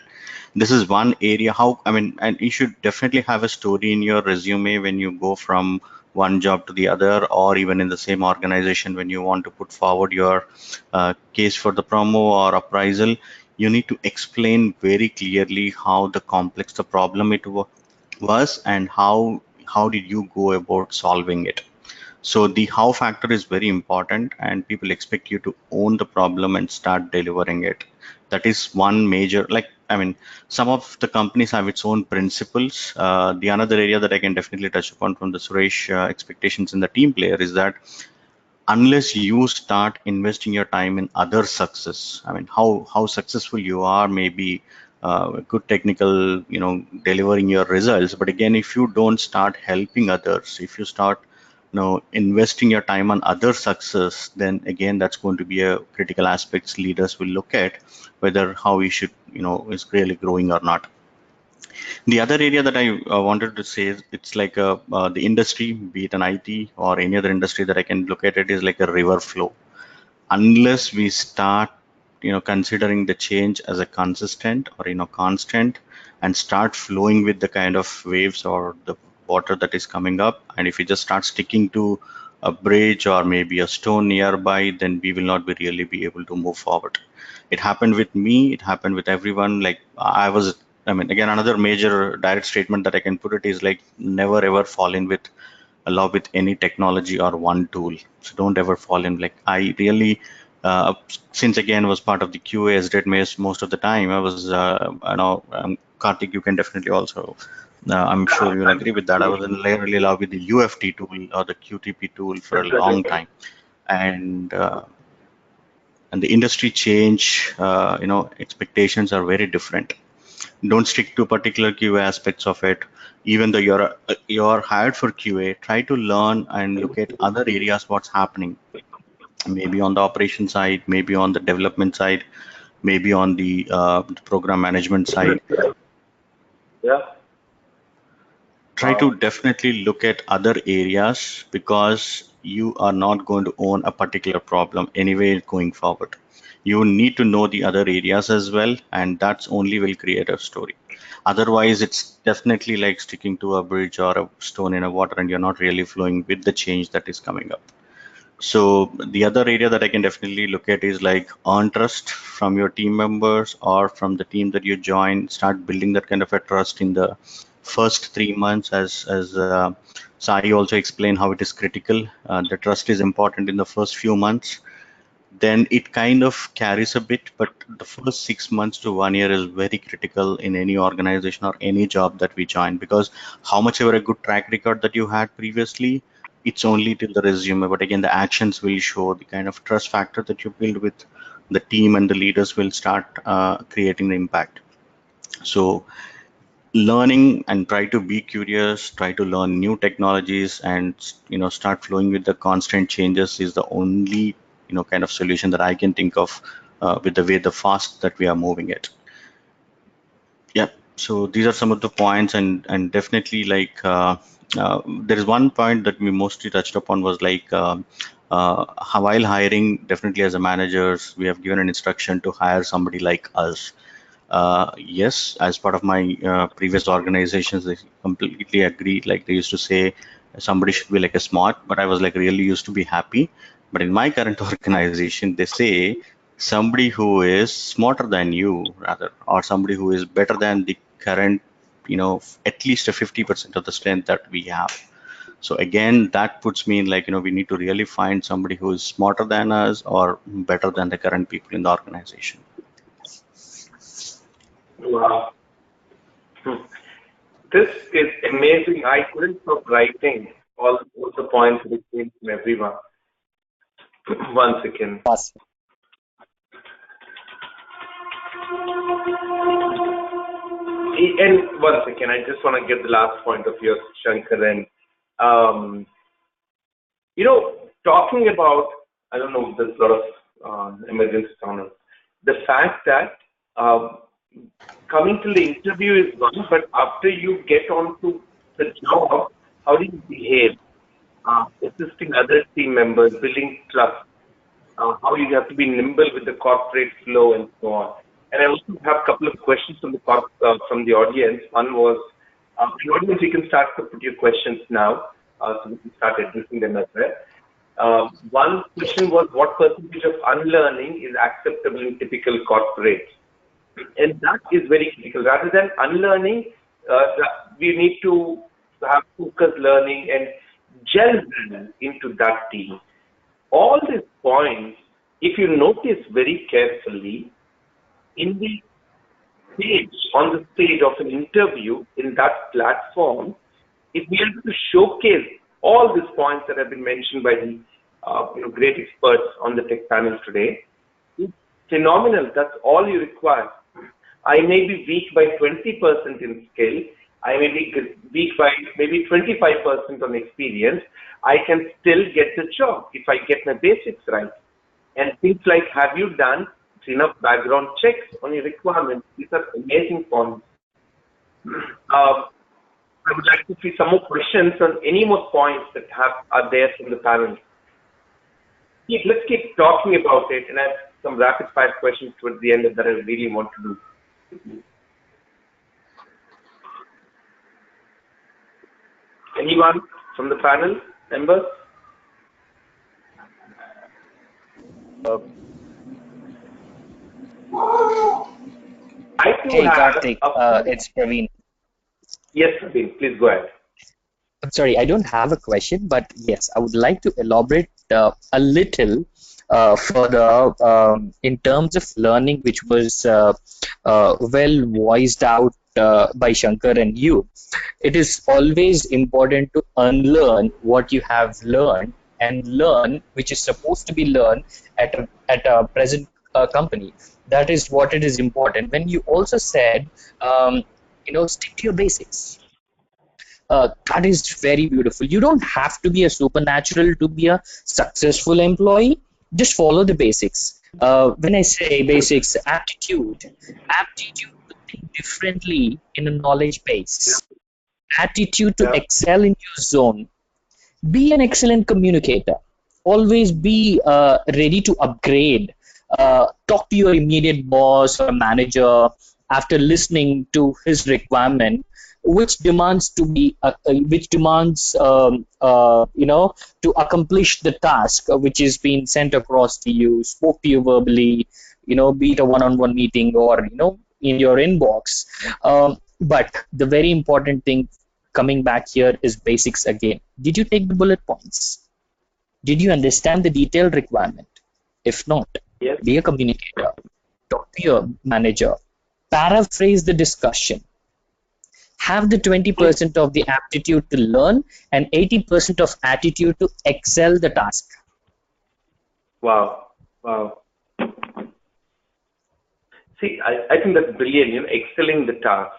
This is one area and you should definitely have a story in your resume when you go from one job to the other, or even in the same organization when you want to put forward your case for the promo or appraisal. You need to explain very clearly how the complex the problem it was and how did you go about solving it. So the how factor is very important, and people expect you to own the problem and start delivering it. That is one major, some of the companies have its own principles. The another area that I can definitely touch upon from the Suresh expectations in the team player is that unless you start investing your time in other success, how successful you are, maybe good technical, delivering your results. But again, if you don't start helping others, if you start investing your time on other success, then again that's going to be a critical aspects leaders will look at, whether how we should is really growing or not. The other area that I wanted to say is it's like the industry, be it an IT or any other industry that I can look at it, is like a river flow. Unless we start considering the change as a consistent or constant, and start flowing with the kind of waves or the water that is coming up. And if we just start sticking to a bridge or maybe a stone nearby, then we will not be really be able to move forward. It happened with me. It happened with everyone. Like I mean, again, another major direct statement that I can put it is like never ever fall in with love with any technology or one tool. So don't ever fall in. Like I really, since again was part of the QA as did most of the time, I was, Karthik, you can definitely also, I'm sure you'll agree with that. I was in really love with the UFT tool or the QTP tool for a long time, and the industry change, expectations are very different. Don't stick to particular QA aspects of it. Even though you're hired for QA, try to learn and look at other areas what's happening. Maybe on the operation side, maybe on the development side, maybe on the program management side. Yeah. Try to definitely look at other areas, because you are not going to own a particular problem anyway going forward. You need to know the other areas as well, and that's only will create a story. Otherwise, it's definitely like sticking to a bridge or a stone in a water, and you're not really flowing with the change that is coming up. So the other area that I can definitely look at is like earn trust from your team members or from the team that you join. Start building that kind of a trust in the first 3 months, as Sai also explained how it is critical. The trust is important in the first few months. Then it kind of carries a bit, but the first 6 months to 1 year is very critical in any organization or any job that we join, because how much ever a good track record that you had previously, it's only till the resume, but again, the actions will show the kind of trust factor that you build with the team, and the leaders will start creating the impact. So learning and try to be curious, try to learn new technologies, and start flowing with the constant changes is the only kind of solution that I can think of with the fast that we are moving it. Yeah, so these are some of the points, and definitely like there is one point that we mostly touched upon was like while hiring, definitely as a managers, we have given an instruction to hire somebody like us. Yes, as part of my previous organizations, they completely agreed. Like they used to say, somebody should be like a smart, but I was like really used to be happy. But in my current organization, they say somebody who is smarter than you, rather, or somebody who is better than the current, at least a 50% of the strength that we have. So again, that puts me in like, we need to really find somebody who is smarter than us or better than the current people in the organization. Wow. This is amazing. I couldn't stop writing all the points that came from everyone. One second. Awesome. And one second, I just want to get the last point of yours, Shankar. And, talking about, I don't know, there's a lot of emergency on the fact that coming to the interview is one, but after you get onto the job, how do you behave? Assisting other team members, building trust, how you have to be nimble with the corporate flow and so on. And I also have a couple of questions from the audience. One was, the audience, you can start to put your questions now, so we can start addressing them as well. One question was, what percentage of unlearning is acceptable in typical corporates? And that is very critical. Rather than unlearning, we need to have focused learning and gel into that team. All these points, if you notice very carefully, in the on the stage of an interview in that platform, if we are able to showcase all these points that have been mentioned by the great experts on the tech panel today, it's phenomenal. That's all you require. I may be weak by 20% in skill. I may be weak by maybe 25% on experience. I can still get the job if I get my basics right. And things like, have you done enough background checks on your requirements? These are amazing points. I would like to see some more questions on any more points that are there from the panel. Let's keep talking about it. And some rapid fire questions towards the end that I really want to do. Anyone from the panel members? Hey, Karthik, it's Praveen. Yes, Praveen, please go ahead. I'm sorry, I don't have a question, but yes, I would like to elaborate a little further in terms of learning, which was well voiced out by Shankar and you. It is always important to unlearn what you have learned and learn which is supposed to be learned at a present company. That is what it is important. When you also said, stick to your basics, that is very beautiful. You don't have to be a supernatural to be a successful employee. Just follow the basics. When I say basics, aptitude to think differently in a knowledge base, attitude to excel in your zone, be an excellent communicator, always be ready to upgrade, talk to your immediate boss or manager after listening to his requirement, which demands to accomplish the task which is being sent across to you, spoke to you verbally, be it a one-on-one meeting or in your inbox. But the very important thing coming back here is basics again. Did you take the bullet points? Did you understand the detailed requirement? If not, yes, be a communicator. Talk to your manager. Paraphrase the discussion. Have the 20% of the aptitude to learn and 80% of attitude to excel the task. Wow. See, I think that's brilliant, excelling the task.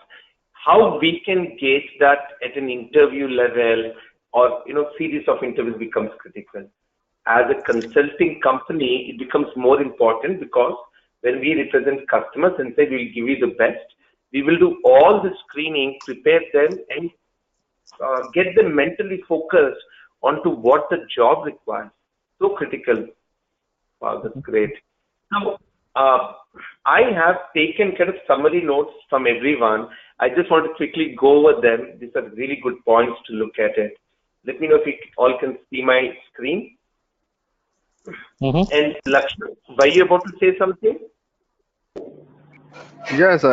How we can gauge that at an interview level or, series of interviews becomes critical. As a consulting company, it becomes more important because when we represent customers and say we'll give you the best, we will do all the screening, prepare them, and get them mentally focused onto what the job requires. So critical. Wow, that's great. Now, I have taken kind of summary notes from everyone. I just want to quickly go over them. These are really good points to look at it. Let me know if you all can see my screen. And Lakshman, were you about to say something? Yes,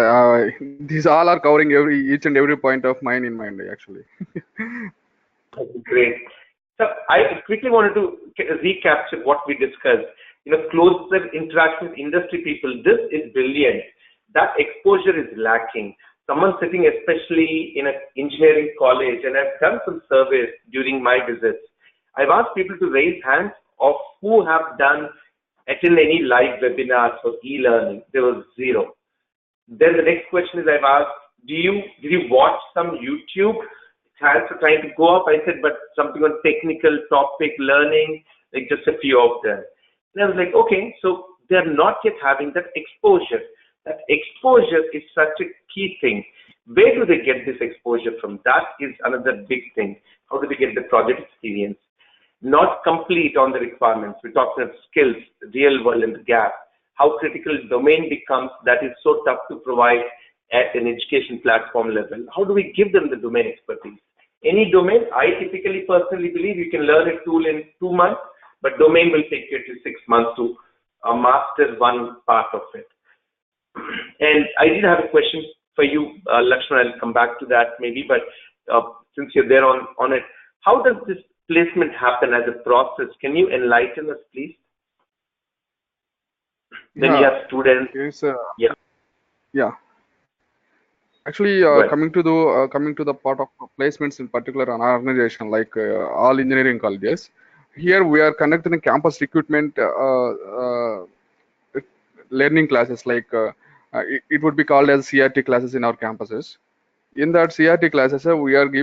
these all are covering each and every point of mine in mind, actually. Great. So I quickly wanted to recapture what we discussed. Closer interaction with industry people. This is brilliant. That exposure is lacking. Someone sitting especially in an engineering college, and I've done some surveys during my visits. I've asked people to raise hands of who have attend any live webinars for e-learning. There was zero. Then the next question is I've asked, did you watch some YouTube? Hands are trying to go up. I said, but something on technical topic, learning, like just a few of them. And I was like, okay, so they're not yet having that exposure. That exposure is such a key thing. Where do they get this exposure from? That is another big thing. How do they get the project experience? Not complete on the requirements. We're talking about skills, real world and the gap. How critical domain becomes, that is so tough to provide at an education platform level. How do we give them the domain expertise? Any domain, I typically personally believe you can learn a tool in 2 months, but domain will take you to 6 months to master one part of it. And I did have a question for you, Lakshman. I'll come back to that maybe, but since you're there on it, how does this placement happen as a process? Can you enlighten us, please? Then you have students. Yeah. Actually, coming to the part of placements in particular on our organization, like all engineering colleges, here we are conducting a campus recruitment learning classes, like it would be called as CRT classes in our campuses. In that CRT classes, we are we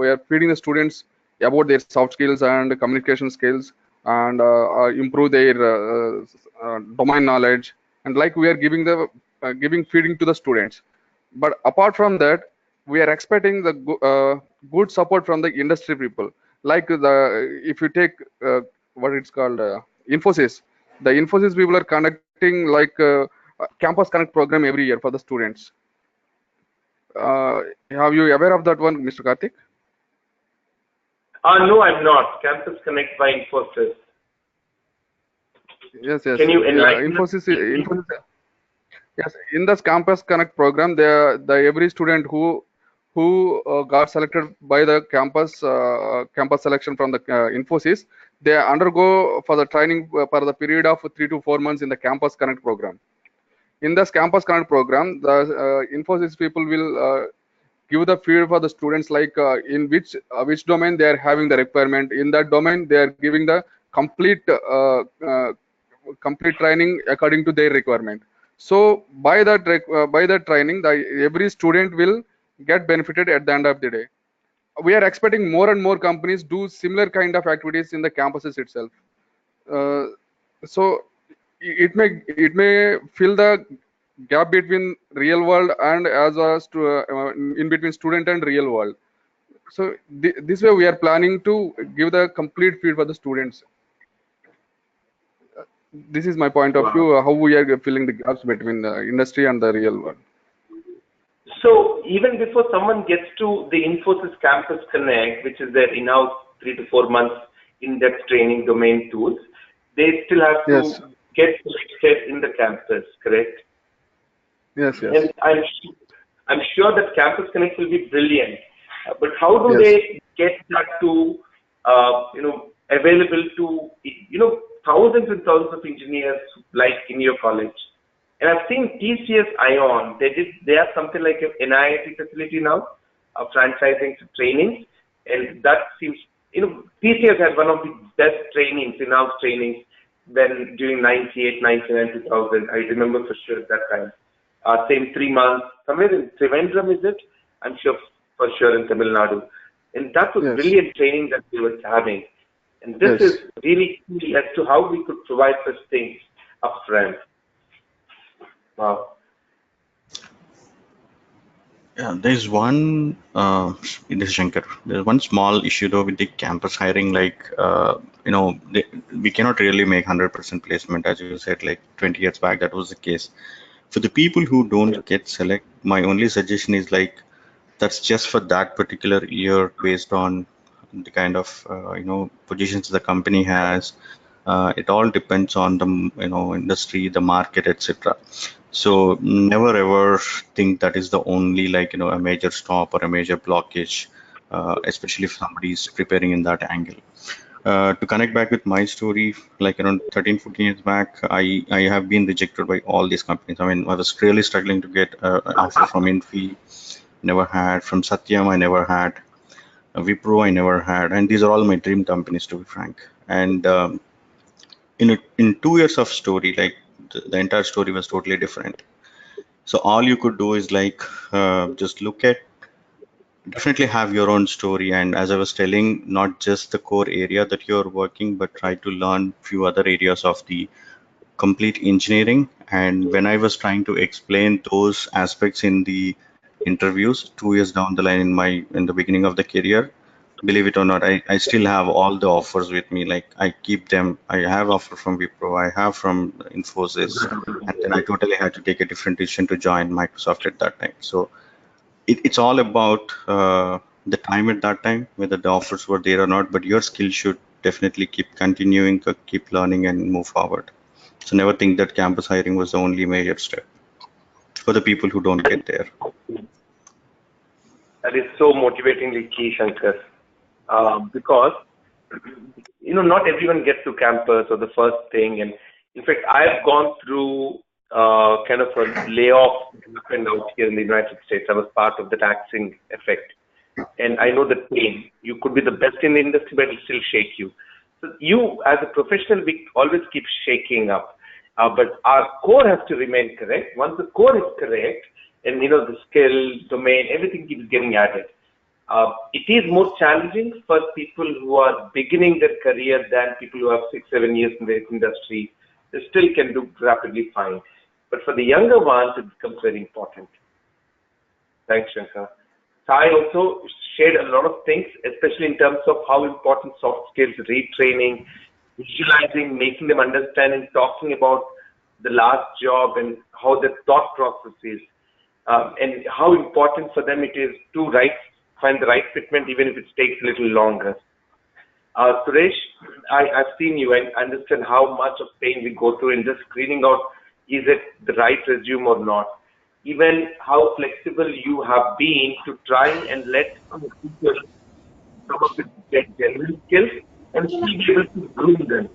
are feeding the students about their soft skills and communication skills, and improve their domain knowledge, and like we are giving feeding to the students. But apart from that, we are expecting the good support from the industry people. Like if you take what it's called Infosys, The Infosys people are conducting like Campus Connect program every year for the students. Have you aware of that one, Mr. Karthik? No, I'm not. Campus Connect by Infosys. Yes, yes. Can you enlighten us? Infosys. Yes, in this Campus Connect program, the every student who got selected by the campus selection from the Infosys, they undergo for the training for the period of 3 to 4 months in the Campus Connect program. In this Campus Connect program, the Infosys people will give the feed for the students like in which domain they are having the requirement. In that domain, they are giving the complete complete training according to their requirement. So by that training, every student will get benefited at the end of the day. We are expecting more and more companies do similar kind of activities in the campuses itself. Uh, so it may fill the gap between real world and as a in between student and real world. So this way we are planning to give the complete feed for the students. This is my point of view, Wow. how we are filling the gaps between the industry and the real world. So even before someone gets to the Infosys Campus Connect, which is their in-house 3 to 4 months in-depth training domain tools, they still have Yes, to get selected in the campus, correct? yes, And yes, I'm sure that Campus Connect will be brilliant. But how do yes, they get that to available to thousands and thousands of engineers like in your college? And I've seen TCS Ion. They have something like an NIIT facility now, franchising trainings, and that seems TCS had one of the best trainings, in-house trainings, when during 98, 99, 2000. I remember for sure at that time. Same 3 months, somewhere in Trivandrum, is it? I'm sure for sure in Tamil Nadu. And that was yes, brilliant training that we were having. And this is yes. really key as to how we could provide such things upfront. Wow. Yeah, there's one, this is Shankar. There's one small issue though with the campus hiring. Like, we cannot really make 100% placement, as you said, like 20 years back, that was the case. For the people who don't get select, my only suggestion is like, that's just for that particular year based on the kind of, positions the company has. It all depends on the, industry, the market, etc. So never ever think that is the only, like, a major stop or a major blockage, especially if somebody is preparing in that angle. To connect back with my story, like around 13, 14 years back, I have been rejected by all these companies. I mean, I was really struggling to get an offer from Infi, never had. From Satyam, I never had. Wipro, I never had. And these are all my dream companies, to be frank. And in 2 years of story, like the entire story was totally different. So all you could do is like just look at, definitely have your own story. And as I was telling, not just the core area that you're working, but try to learn few other areas of the complete engineering. And when I was trying to explain those aspects in the interviews 2 years down the line in the beginning of the career, believe it or not, I still have all the offers with me. Like I keep them. I have offer from Wipro, I have from Infosys, and then I totally had to take a different decision to join Microsoft at that time. So it's all about the time at that time, whether the offers were there or not. But your skill should definitely keep continuing, keep learning, and move forward. So never think that campus hiring was the only major step for the people who don't get there. That is so motivatingly key, Shankar, because not everyone gets to campus or the first thing. And in fact, I've gone through kind of a layoff that happened out here in the United States. I was part of the taxing effect, and I know the pain. You could be the best in the industry, but it'll still shake you. So you, as a professional, we always keep shaking up. But our core has to remain correct. Once the core is correct, and the skill, domain, everything keeps getting added. It is more challenging for people who are beginning their career than people who have 6, 7 years in the industry. They still can do rapidly fine. But for the younger ones, it becomes very important. Thanks, Shankar. So I also shared a lot of things, especially in terms of how important soft skills, retraining, visualizing, making them understand and talking about the last job and how the thought process is, and how important for them it is to find the right fitment even if it takes a little longer. Suresh, I've seen you and understand how much of pain we go through in just screening out, is it the right resume or not? Even how flexible you have been to try and let some people come up with their genuine skills and still be able to groom them.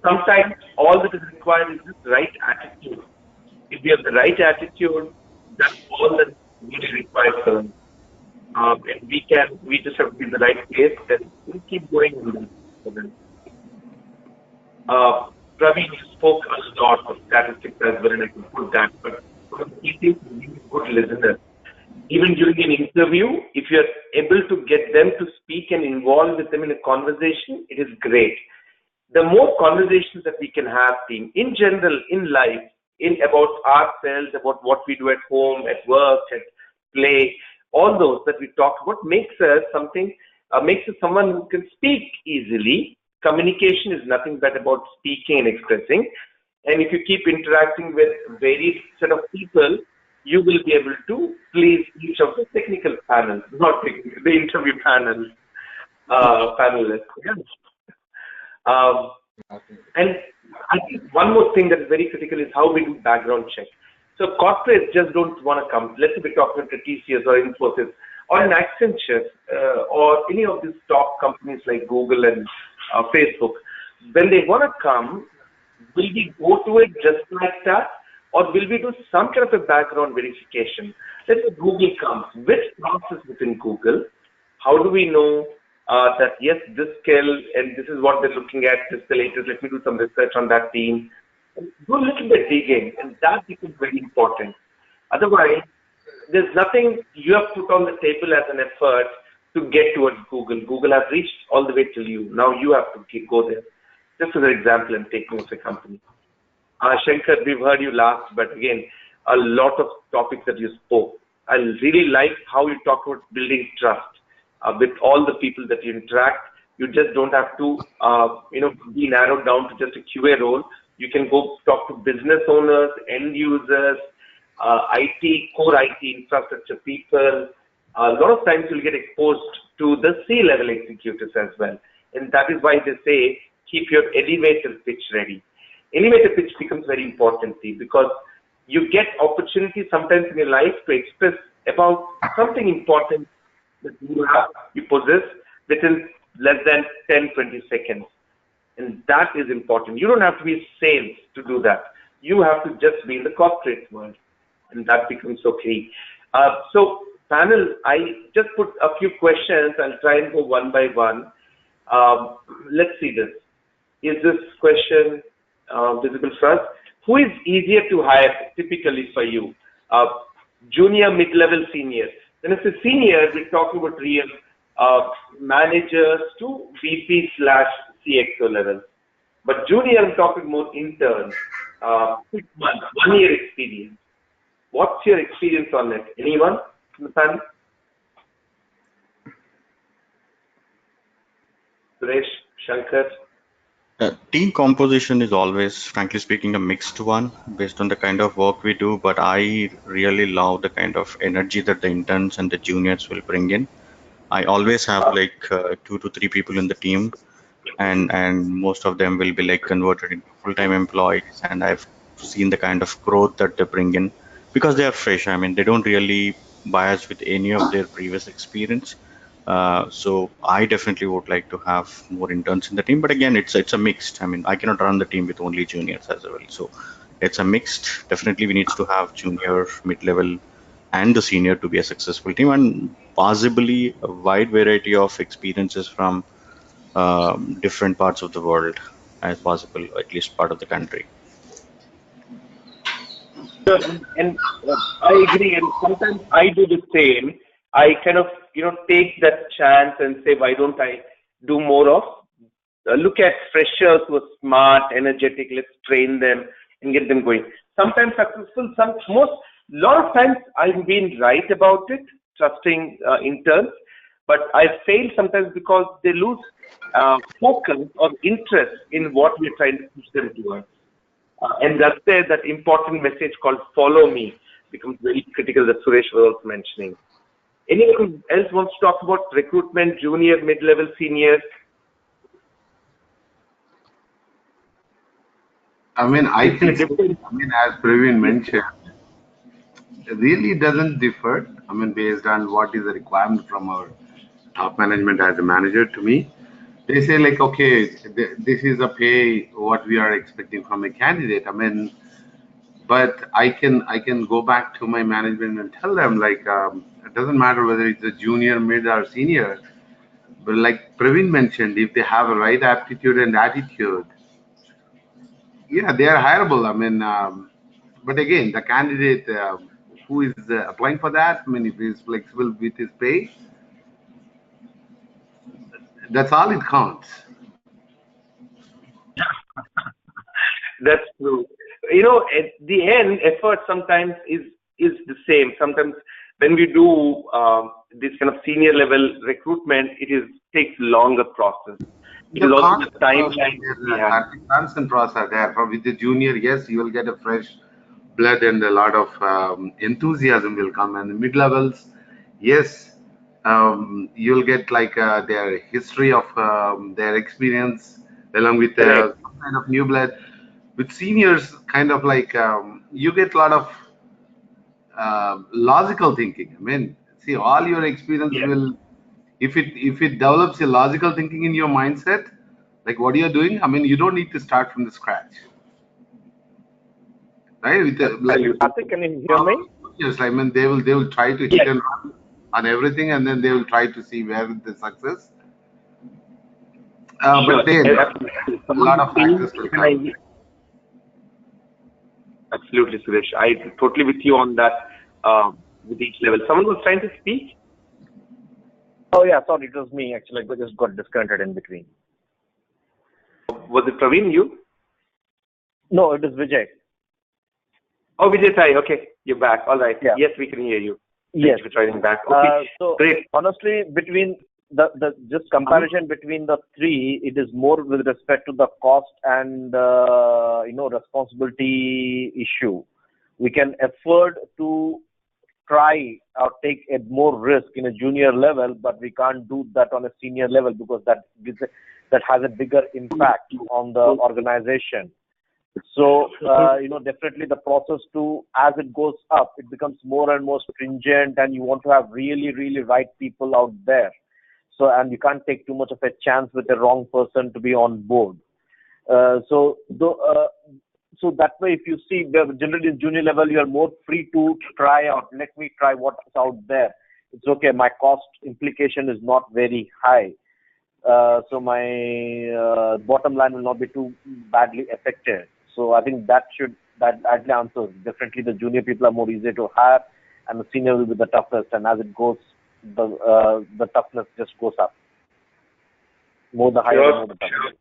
Sometimes all that is required is just right attitude. If we have the right attitude, that's all that really requires them. And we just have to be in the right place, then we'll keep going with them. Praveen, you spoke a lot of statistics as well, and I can put that, but it is being a good listener. Even during an interview, if you're able to get them to speak and involve with them in a conversation, it is great. The more conversations that we can have, team, in general, in life, about ourselves, about what we do at home, at work, at play, all those that we talk about makes us someone who can speak easily. Communication is nothing but about speaking and expressing. And if you keep interacting with varied set of people, you will be able to please each of the technical panels, not the interview panels, panelists. Yeah. And I think one more thing that is very critical is how we do background check. So corporates just don't want to come. Let's say we're talking to TCS or Infosys or an Accenture or any of these top companies like Google and Facebook. When they want to come, will we go to it just like that, or will we do some kind of a background verification? Let's say Google comes. Which process within Google? How do we know that yes, this skill and this is what they're looking at, this is the latest, let me do some research on that team. Do a little bit digging, and that becomes very important. Otherwise, there's nothing you have put on the table as an effort to get towards Google. Google has reached all the way till you. Now you have to go there. Just as an example, I'm taking of a company. Shankar, we've heard you last, but again, a lot of topics that you spoke. I really like how you talk about building trust with all the people that you interact. You just don't have to, be narrowed down to just a QA role. You can go talk to business owners, end users, IT, core IT infrastructure people. A lot of times you'll get exposed to the C-level executives as well. And that is why they say, keep your elevator pitch ready. Elevator pitch becomes very important, because you get opportunities sometimes in your life to express about something important that you possess within less than 10-20 seconds. And that is important. You don't have to be sales to do that. You have to just be in the corporate world, and that becomes so key. So panel, I just put a few questions. I'll try and go one by one. Let's see this. Is this question visible for us? Who is easier to hire typically for you? Junior, mid-level, senior. When it's a senior, we're talking about real managers to VP/CXO level. But junior, I'm talking more interns, 6 months, 1 year experience. What's your experience on it? Anyone in the panel? Suresh, Shankar? Team composition is always, frankly speaking, a mixed one based on the kind of work we do, but I really love the kind of energy that the interns and the juniors will bring in. I always have like 2 to 3 people in the team, and most of them will be like converted into full-time employees, and I've seen the kind of growth that they bring in because they are fresh. I mean, they don't really bias with any of their previous experience. So I definitely would like to have more interns in the team, but again, it's a mixed. I mean, I cannot run the team with only juniors as well. So it's a mixed. Definitely, we need to have junior, mid-level, and the senior to be a successful team, and possibly a wide variety of experiences from different parts of the world as possible, at least part of the country. And I agree, and sometimes I do the same. I kind of, take that chance and say, why don't I do more of? Look at freshers who are smart, energetic. Let's train them and get them going. Sometimes successful, lot of times I've been right about it, trusting interns, but I fail sometimes because they lose focus or interest in what we're trying to push them towards. And that's where that important message called follow me becomes very critical that Suresh was also mentioning. Anyone else wants to talk about recruitment, junior, mid-level, senior? I mean, I think, as Praveen mentioned, it really doesn't differ. I mean, based on what is the requirement from our top management as a manager to me. They say like, okay, this is a pay what we are expecting from a candidate. I mean, but I can go back to my management and tell them like, it doesn't matter whether it's a junior, mid, or senior. But like Praveen mentioned, if they have a right aptitude and attitude, yeah, they are hireable. I mean, but again, the candidate who is applying for that, I mean, if he's flexible with his pay, that's all it counts. That's true. You know, at the end, effort sometimes is the same. Sometimes when we do this kind of senior level recruitment, takes longer process. It is The also the constant timeline we have. constant process there. With the junior, yes, you will get a fresh blood and a lot of enthusiasm will come. And the mid levels, yes, you'll get like their history of their experience along with Correct. some kind of new blood. With seniors, kind of like you get a lot of logical thinking. I mean, see, all your experience Yes. will, if it develops a logical thinking in your mindset, like what you're doing, I mean, you don't need to start from the scratch, right? With like Absolutely. Karthik, can you hear me? yes, I mean, they will try to hit Yes. and run on everything, and then they will try to see where the success. Sure. But then Absolutely. a Some of lot the of things factors will even come. absolutely, Suresh. I totally with you on that. With each level, someone was trying to speak. Oh yeah, sorry, it was me actually. I just got disconnected in between. Was it Praveen? You? No, it is Vijay. Oh, Vijay Sai. Okay, you're back. All right. Yeah. Yes, we can hear you. Thank Yes. you for joining back. Okay, So great. honestly, between the just comparison between the three, it is more with respect to the cost and responsibility issue. We can afford to try or take a more risk in a junior level, but we can't do that on a senior level because that has a bigger impact on the organization. So, definitely the process as it goes up, it becomes more and more stringent and you want to have really, really right people out there. So, and you can't take too much of a chance with the wrong person to be on board. So that way, if you see, generally in junior level, you are more free to try out. Let me try what's out there. It's okay. My cost implication is not very high. So my bottom line will not be too badly affected. So I think that actually answers. Definitely the junior people are more easy to hire and the senior will be the toughest. And as it goes, the toughness just goes up. More the higher, Sure. more the tougher.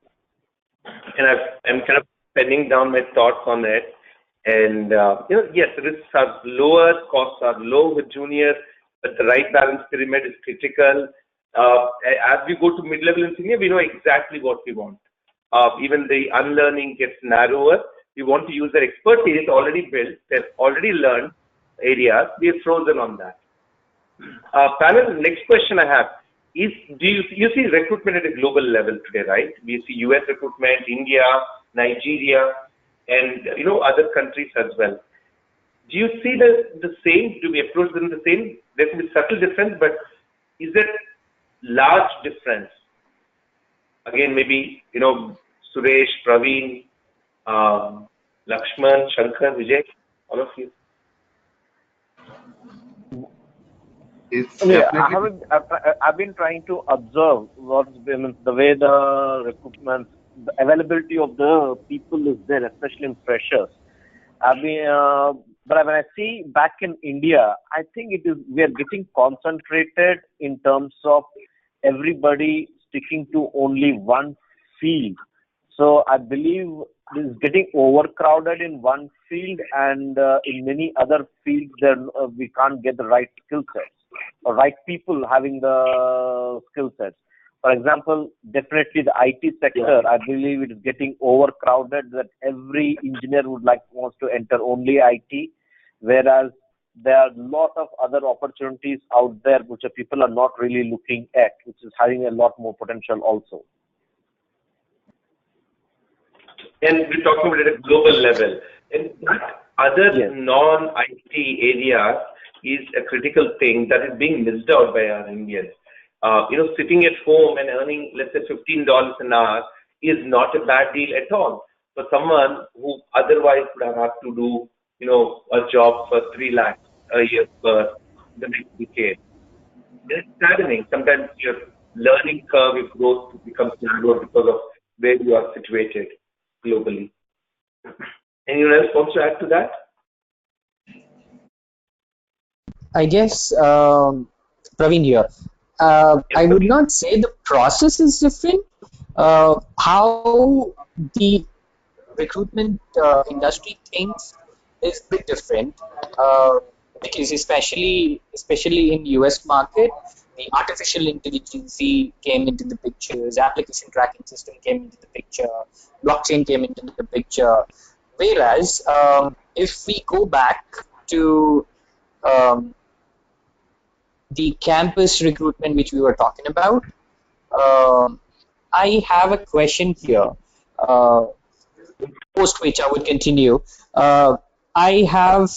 And I'm kind of penning down my thoughts on it. And yes, risks are lower, costs are low with junior, but the right balance pyramid is critical. As we go to mid-level and senior, we know exactly what we want. Even the unlearning gets narrower. We want to use their expertise already built, they've already learned areas. We are frozen on that. Panel, next question I have is: do you see recruitment at a global level today, right? We see US recruitment, India, Nigeria, and other countries as well. Do you see the same? Do we approach them the same? There can be subtle difference, but is there large difference? Again, maybe Suresh, Praveen, Lakshman, Shankar, Vijay, all of you. It's Yeah, definitely I've been trying to observe the way the recruitment, the availability of the people is there, especially in freshers. But when I see back in India, I think we are getting concentrated in terms of everybody sticking to only one field. So I believe this is getting overcrowded in one field, and in many other fields, we can't get the right skill sets or right people having the skill sets. For example, definitely the IT sector, I believe it is getting overcrowded, that every engineer wants to enter only IT, whereas there are a lot of other opportunities out there which people are not really looking at, which is having a lot more potential also. And we're talking about it at a global level. And other non-IT areas is a critical thing that is being missed out by our Indians. Sitting at home and earning, let's say, $15 an hour is not a bad deal at all for someone who otherwise would have had to do, a job for 3 lakhs a year for the next decade. It's saddening. Sometimes your learning curve, your growth becomes narrower because of where you are situated globally. Anyone else wants to add to that? I guess, Praveen here. I would not say the process is different. How the recruitment industry thinks is a bit different, because especially in US market, the artificial intelligence came into the pictures, application tracking system came into the picture, blockchain came into the picture. Whereas if we go back to um, the campus recruitment which we were talking about, um, I have a question here. Uh, Post which I would continue. I have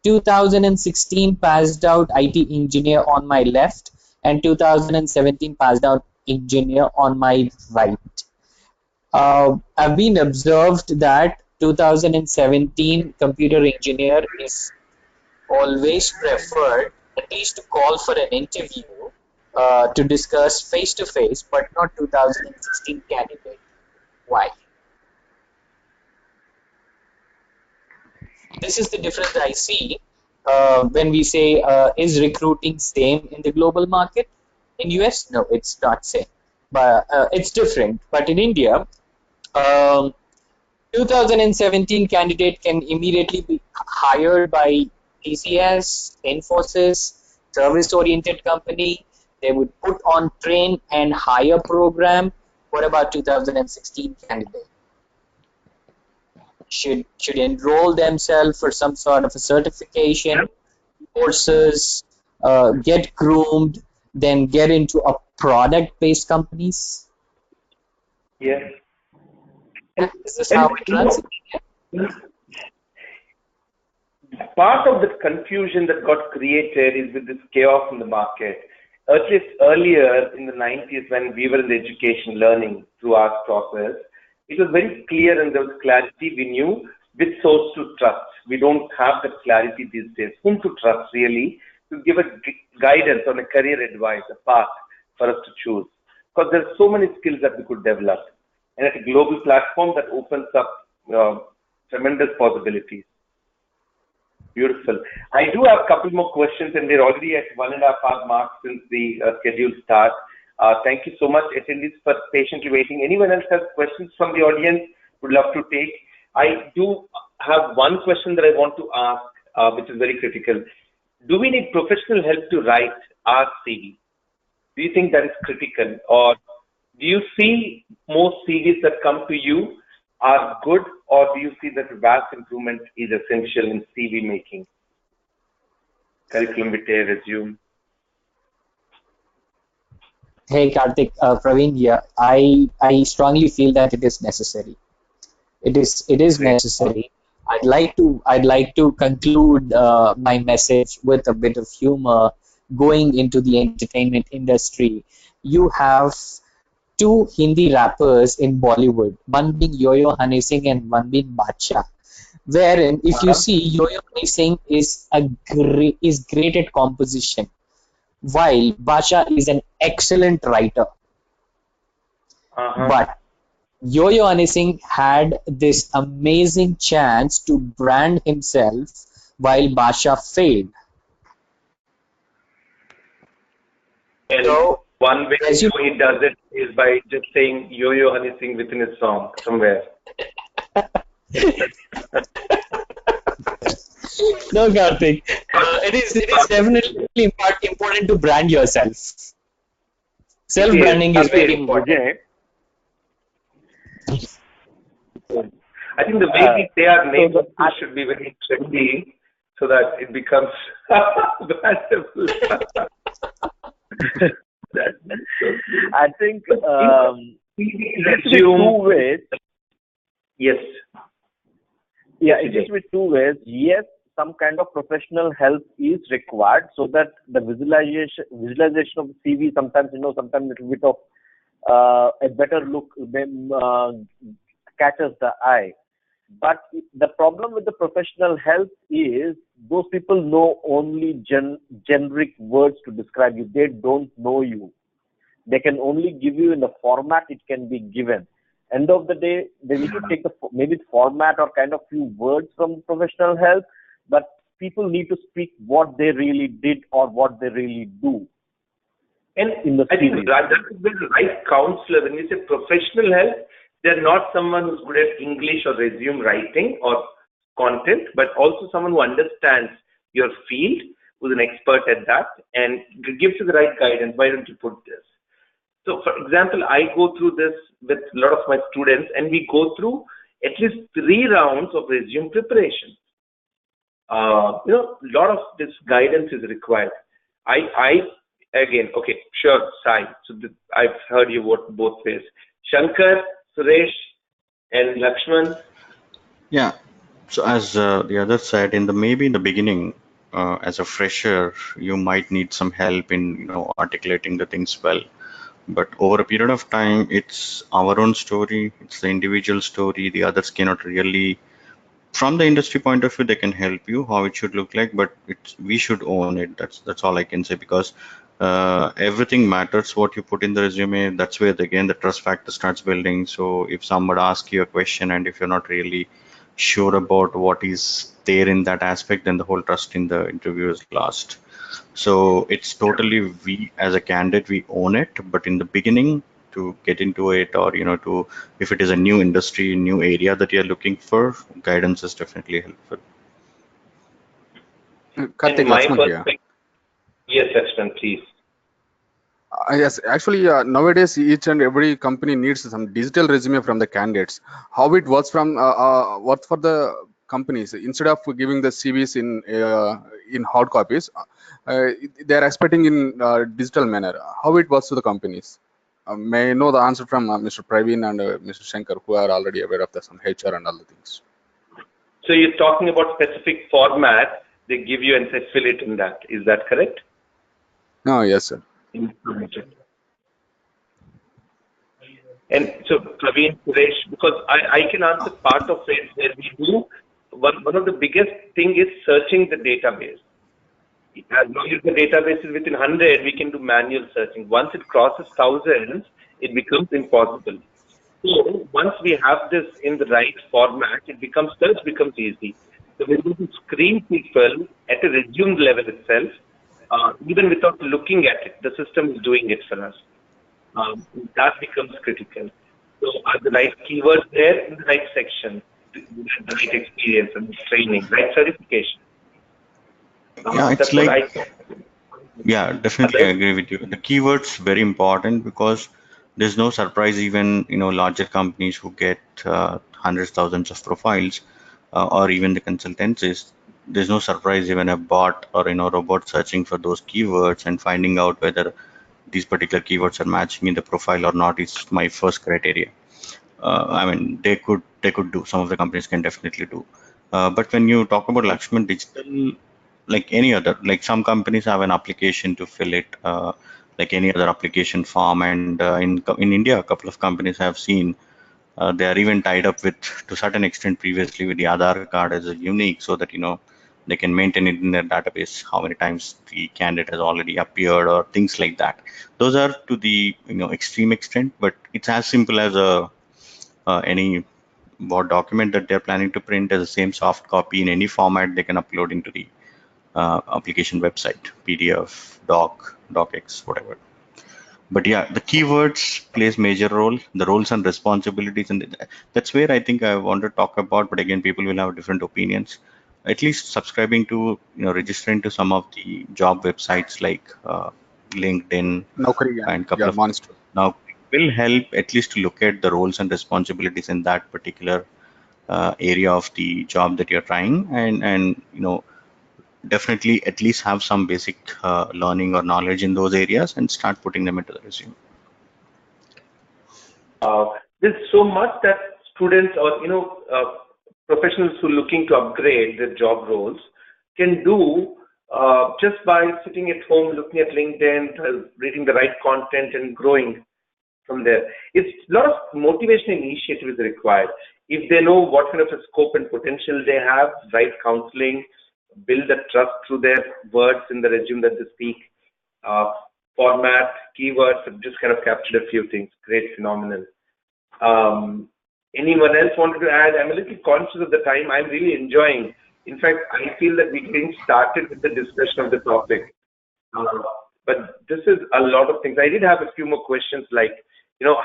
2016 passed out IT engineer on my left and 2017 passed out engineer on my right. I've been observed that 2017 computer engineer is always preferred, at least to call for an interview to discuss face to face, but not 2016 candidate. Why? This is the difference I see when we say is recruiting same in the global market? In US, no, it's not same, but it's different. But in India, um, 2017 candidate can immediately be hired by TCS, Infosys, service-oriented company. They would put on train and hire program. What about 2016 candidate? Should enroll themselves for some sort of a certification, courses, get groomed, then get into a product-based companies. Yes. Is this how it runs? Part of the confusion that got created is with this chaos in the market. At least earlier in the 90s, when we were in the education learning through our process, it was very clear and there was clarity. We knew which source to trust. We don't have that clarity these days. Whom to trust really to give a guidance on a career advice, a path for us to choose. Because there are so many skills that we could develop. And at a global platform that opens up tremendous possibilities. Beautiful. I do have a couple more questions, and we're already at 1.5 hour mark since the scheduled start. Thank you so much, attendees, for patiently waiting. Anyone else has questions from the audience? Would love to take. I do have one question that I want to ask, which is very critical. Do we need professional help to write our CV? Do you think that is critical, or do you see most CVs that come to you are good, or do you see that vast improvement is essential in CV making? Curriculum vitae, resume. Hey Karthik, Praveen here. I strongly feel that it is necessary. It is necessary. I'd like to conclude my message with a bit of humor. Going into the entertainment industry, you have two Hindi rappers in Bollywood, one being Yo-Yo Honey Singh and one being Badshah. Wherein, if you see, Yo-Yo Honey Singh is great at composition, while Badshah is an excellent writer. But Yo-Yo Honey Singh had this amazing chance to brand himself while Badshah failed. And So, one way as you he does it is by just saying Yo-Yo Honey Singh within his song somewhere. No, Karthik. It is definitely important to brand yourself. Self-branding is very Again, important. Vijay, I think the way we say our names so should be very trendy so that it becomes valuable. I think Resume. two ways. Yes. Yeah, it is with two ways. Yes, some kind of professional help is required so that the visualization of the CV sometimes sometimes a little bit of a better look catches the eye. But the problem with the professional help is those people know only generic words to describe you. They don't know you. They can only give you in the format it can be given. End of the day, they need to take the maybe format or kind of few words from professional help, but people need to speak what they really did or what they really do. And in the I think series. that is the right counselor. When you say professional help, they're not someone who's good at English or resume writing or content, but also someone who understands your field, who's an expert at that, and gives you the right guidance. Why don't you put this? So, for example, I go through this with a lot of my students, and we go through at least 3 rounds of resume preparation. A lot of this guidance is required. Again, okay, sure, Sai. So I've heard you both ways. Shankar, Suresh, and Lakshman. Yeah. So as the other said, maybe in the beginning, as a fresher, you might need some help in articulating the things well. But over a period of time, it's our own story. It's the individual story. The others cannot really, from the industry point of view, they can help you how it should look like, but we should own it. That's all I can say, because everything matters what you put in the resume. That's where again the trust factor starts building. So if somebody asks you a question and if you're not really sure about what is there in that aspect, then the whole trust in the interview is lost. So it's totally, we as a candidate, we own it, but in the beginning, to get into it, or to, if it is a new industry, new area that you're looking for, guidance is definitely helpful. Karthik, Lakshman here. Yes, Lakshman, please. Yes, actually, nowadays each and every company needs some digital resume from the candidates. How it works works for the companies, instead of giving the CVs in hard copies, they are expecting in digital manner. How it works to the companies? May I know the answer from Mr. Praveen and Mr. Shankar, who are already aware of some HR and all the things. So you're talking about specific format they give you and say fill it in that. Is that correct? No, yes, sir. And so, Praveen, Suresh, because I can answer part of it where we do. One of the biggest thing is searching the database. As long as the database is within 100, we can do manual searching. Once it crosses thousands, it becomes impossible. So once we have this in the right format, search becomes easy. So we're able to screen people at a resume level itself, even without looking at it. The system is doing it for us. That becomes critical. So are the right keywords there in the right section, the right experience and training, right certification? Yeah, it's like, yeah, definitely I agree with you. The keywords very important, because there's no surprise, even larger companies who get hundreds, thousands of profiles, or even the consultancies. There's no surprise even a bot or robot searching for those keywords and finding out whether these particular keywords are matching in the profile or not is my first criteria. I mean, they could do. Some of the companies can definitely do. But when you talk about Lakshman Digital, like any other, like some companies have an application to fill it, like any other application form. And in India, a couple of companies I have seen, they are even tied up with, to a certain extent previously, with the Aadhaar card as a unique, so that they can maintain it in their database how many times the candidate has already appeared or things like that. Those are to the extreme extent, but it's as simple as any Word document that they're planning to print as the same soft copy in any format they can upload into the application website, PDF, docx, whatever. But yeah, the keywords plays major role, the roles and responsibilities, and that's where I think I want to talk about. But again, people will have different opinions. At least subscribing to, registering to some of the job websites like LinkedIn, Naukri, yeah, and couple yeah, of Monster. now will help at least to look at the roles and responsibilities in that particular area of the job that you're trying, and definitely at least have some basic learning or knowledge in those areas and start putting them into the resume. There's so much that students or professionals who are looking to upgrade their job roles can do just by sitting at home, looking at LinkedIn, reading the right content, and growing from there. It's a lot of motivation initiative is required. If they know what kind of a scope and potential they have, right counseling, build a trust through their words in the resume that they speak, format, keywords. I've just kind of captured a few things. Great, phenomenal. Anyone else wanted to add? I'm a little conscious of the time. I'm really enjoying. In fact, I feel that we're getting started with the discussion of the topic. But this is a lot of things. I did have a few more questions, like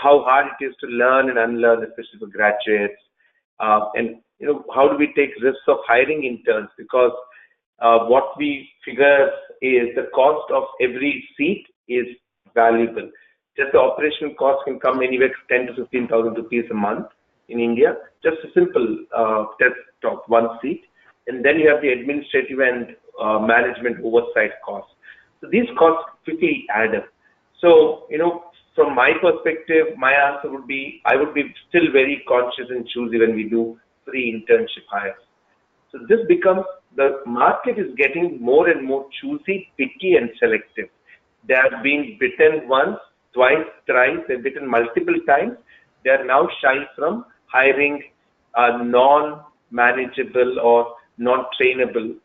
how hard it is to learn and unlearn, especially for graduates, and how do we take risks of hiring interns, because what we figure is the cost of every seat is valuable. Just the operational cost can come anywhere to 10 to 15,000 rupees a month in India. Just a simple test of one seat, and then you have the administrative and management oversight costs. So these costs quickly add up. So from my perspective, my answer would be I would be still very conscious and choosy when we do free internship hires. So this becomes, the market is getting more and more choosy, picky, and selective. They have been bitten once, twice, thrice, they've bitten multiple times. They are now shy from hiring non-manageable or non-trainable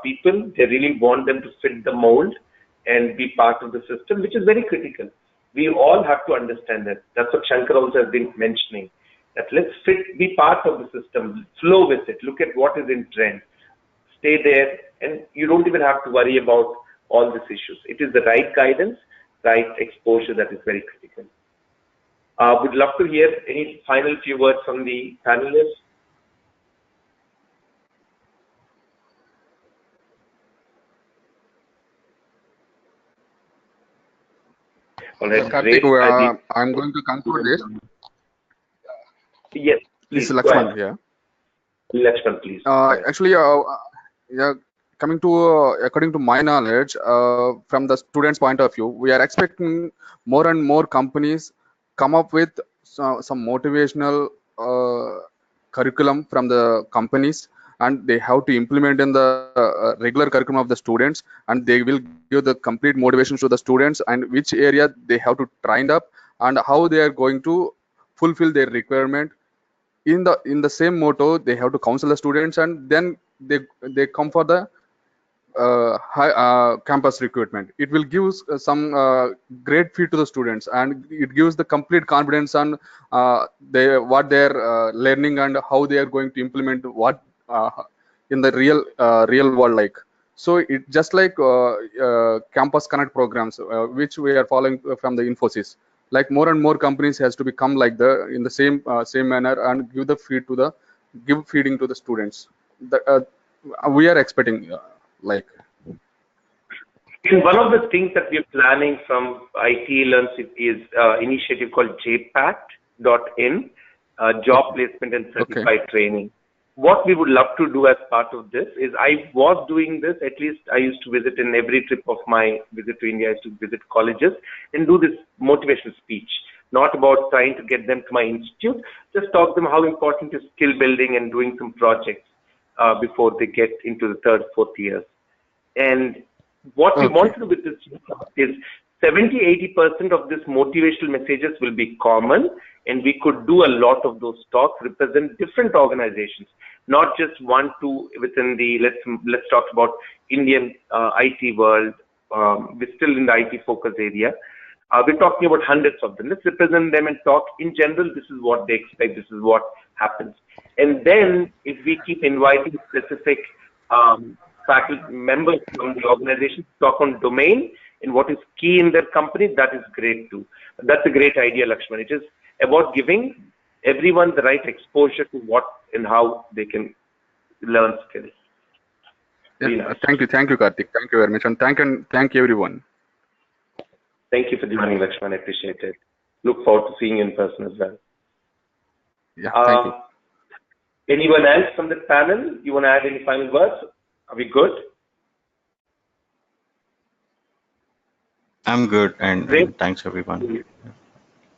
people. They really want them to fit the mold and be part of the system, which is very critical. We all have to understand that. That's what Shankar also has been mentioning, that let's be part of the system, flow with it, look at what is in trend, stay there, and you don't even have to worry about all these issues. It is the right guidance, right exposure that is very critical. Would love to hear any final few words from the panelists. All right, Karthik, great. I'm going to conclude this. Yes, This please. is Lakshman here. Lakshman, please. Actually, yeah, coming to according to my knowledge, from the students' point of view, we are expecting more and more companies come up with some motivational curriculum from the companies, and they have to implement in the regular curriculum of the students, and they will give the complete motivation to the students and which area they have to train up and how they are going to fulfill their requirement. In the same motto, they have to counsel the students, and then they come for the campus recruitment. It will give some great feel to the students, and it gives the complete confidence on what they're learning and how they are going to implement what in the real world. Like, so it just like campus connect programs which we are following from the Infosys. Like, more and more companies has to become like in the same manner and give feeding to the students. We are expecting like. And one of the things that we're planning from iTeLearn is initiative called jpat.in, job placement and certified training. What we would love to do as part of this is, I was doing this, at least I used to visit in every trip of my visit to India, I used to visit colleges and do this motivational speech. Not about trying to get them to my institute, just talk to them how important is skill building and doing some projects before they get into the third, fourth years. And what we want to do with this is 70-80% of this motivational messages will be common, and we could do a lot of those talks, represent different organizations, not just one, two within the, let's talk about Indian IT world. We're still in the IT focus area. We're talking about hundreds of them. Let's represent them and talk in general. This is what they expect. This is what happens. And then if we keep inviting specific faculty members from the organization to talk on domain and what is key in their company, that is great too. That's a great idea, Lakshman. It is about giving everyone the right exposure to what and how they can learn skills. Yes, thank you, Karthik. Thank you very much, and thank you everyone. Thank you for joining, Lakshman. I appreciate it. Look forward to seeing you in person as well. Yeah, thank you. Anyone else from the panel? You want to add any final words? Are we good? I'm good, Great. and thanks everyone.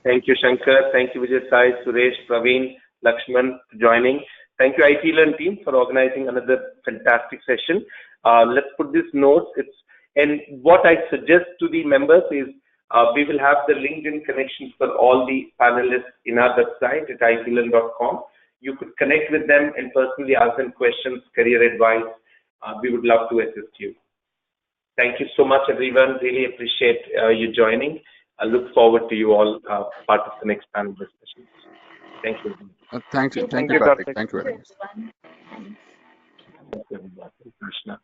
Thank you, Shankar. Thank you, Vijay Sai, Suresh, Praveen, Lakshman for joining. Thank you, iTeLearn team, for organizing another fantastic session. Let's put these notes. And what I suggest to the members is we will have the LinkedIn connections for all the panelists in our website at iTeLearn.com. You could connect with them and personally ask them questions, career advice. We would love to assist you. Thank you so much, everyone. Really appreciate you joining. I look forward to you all part of the next panel discussion. Thank you. Thank you, Thank you, Karthik. Karthik. Thank you very much. Thank you, Krishna.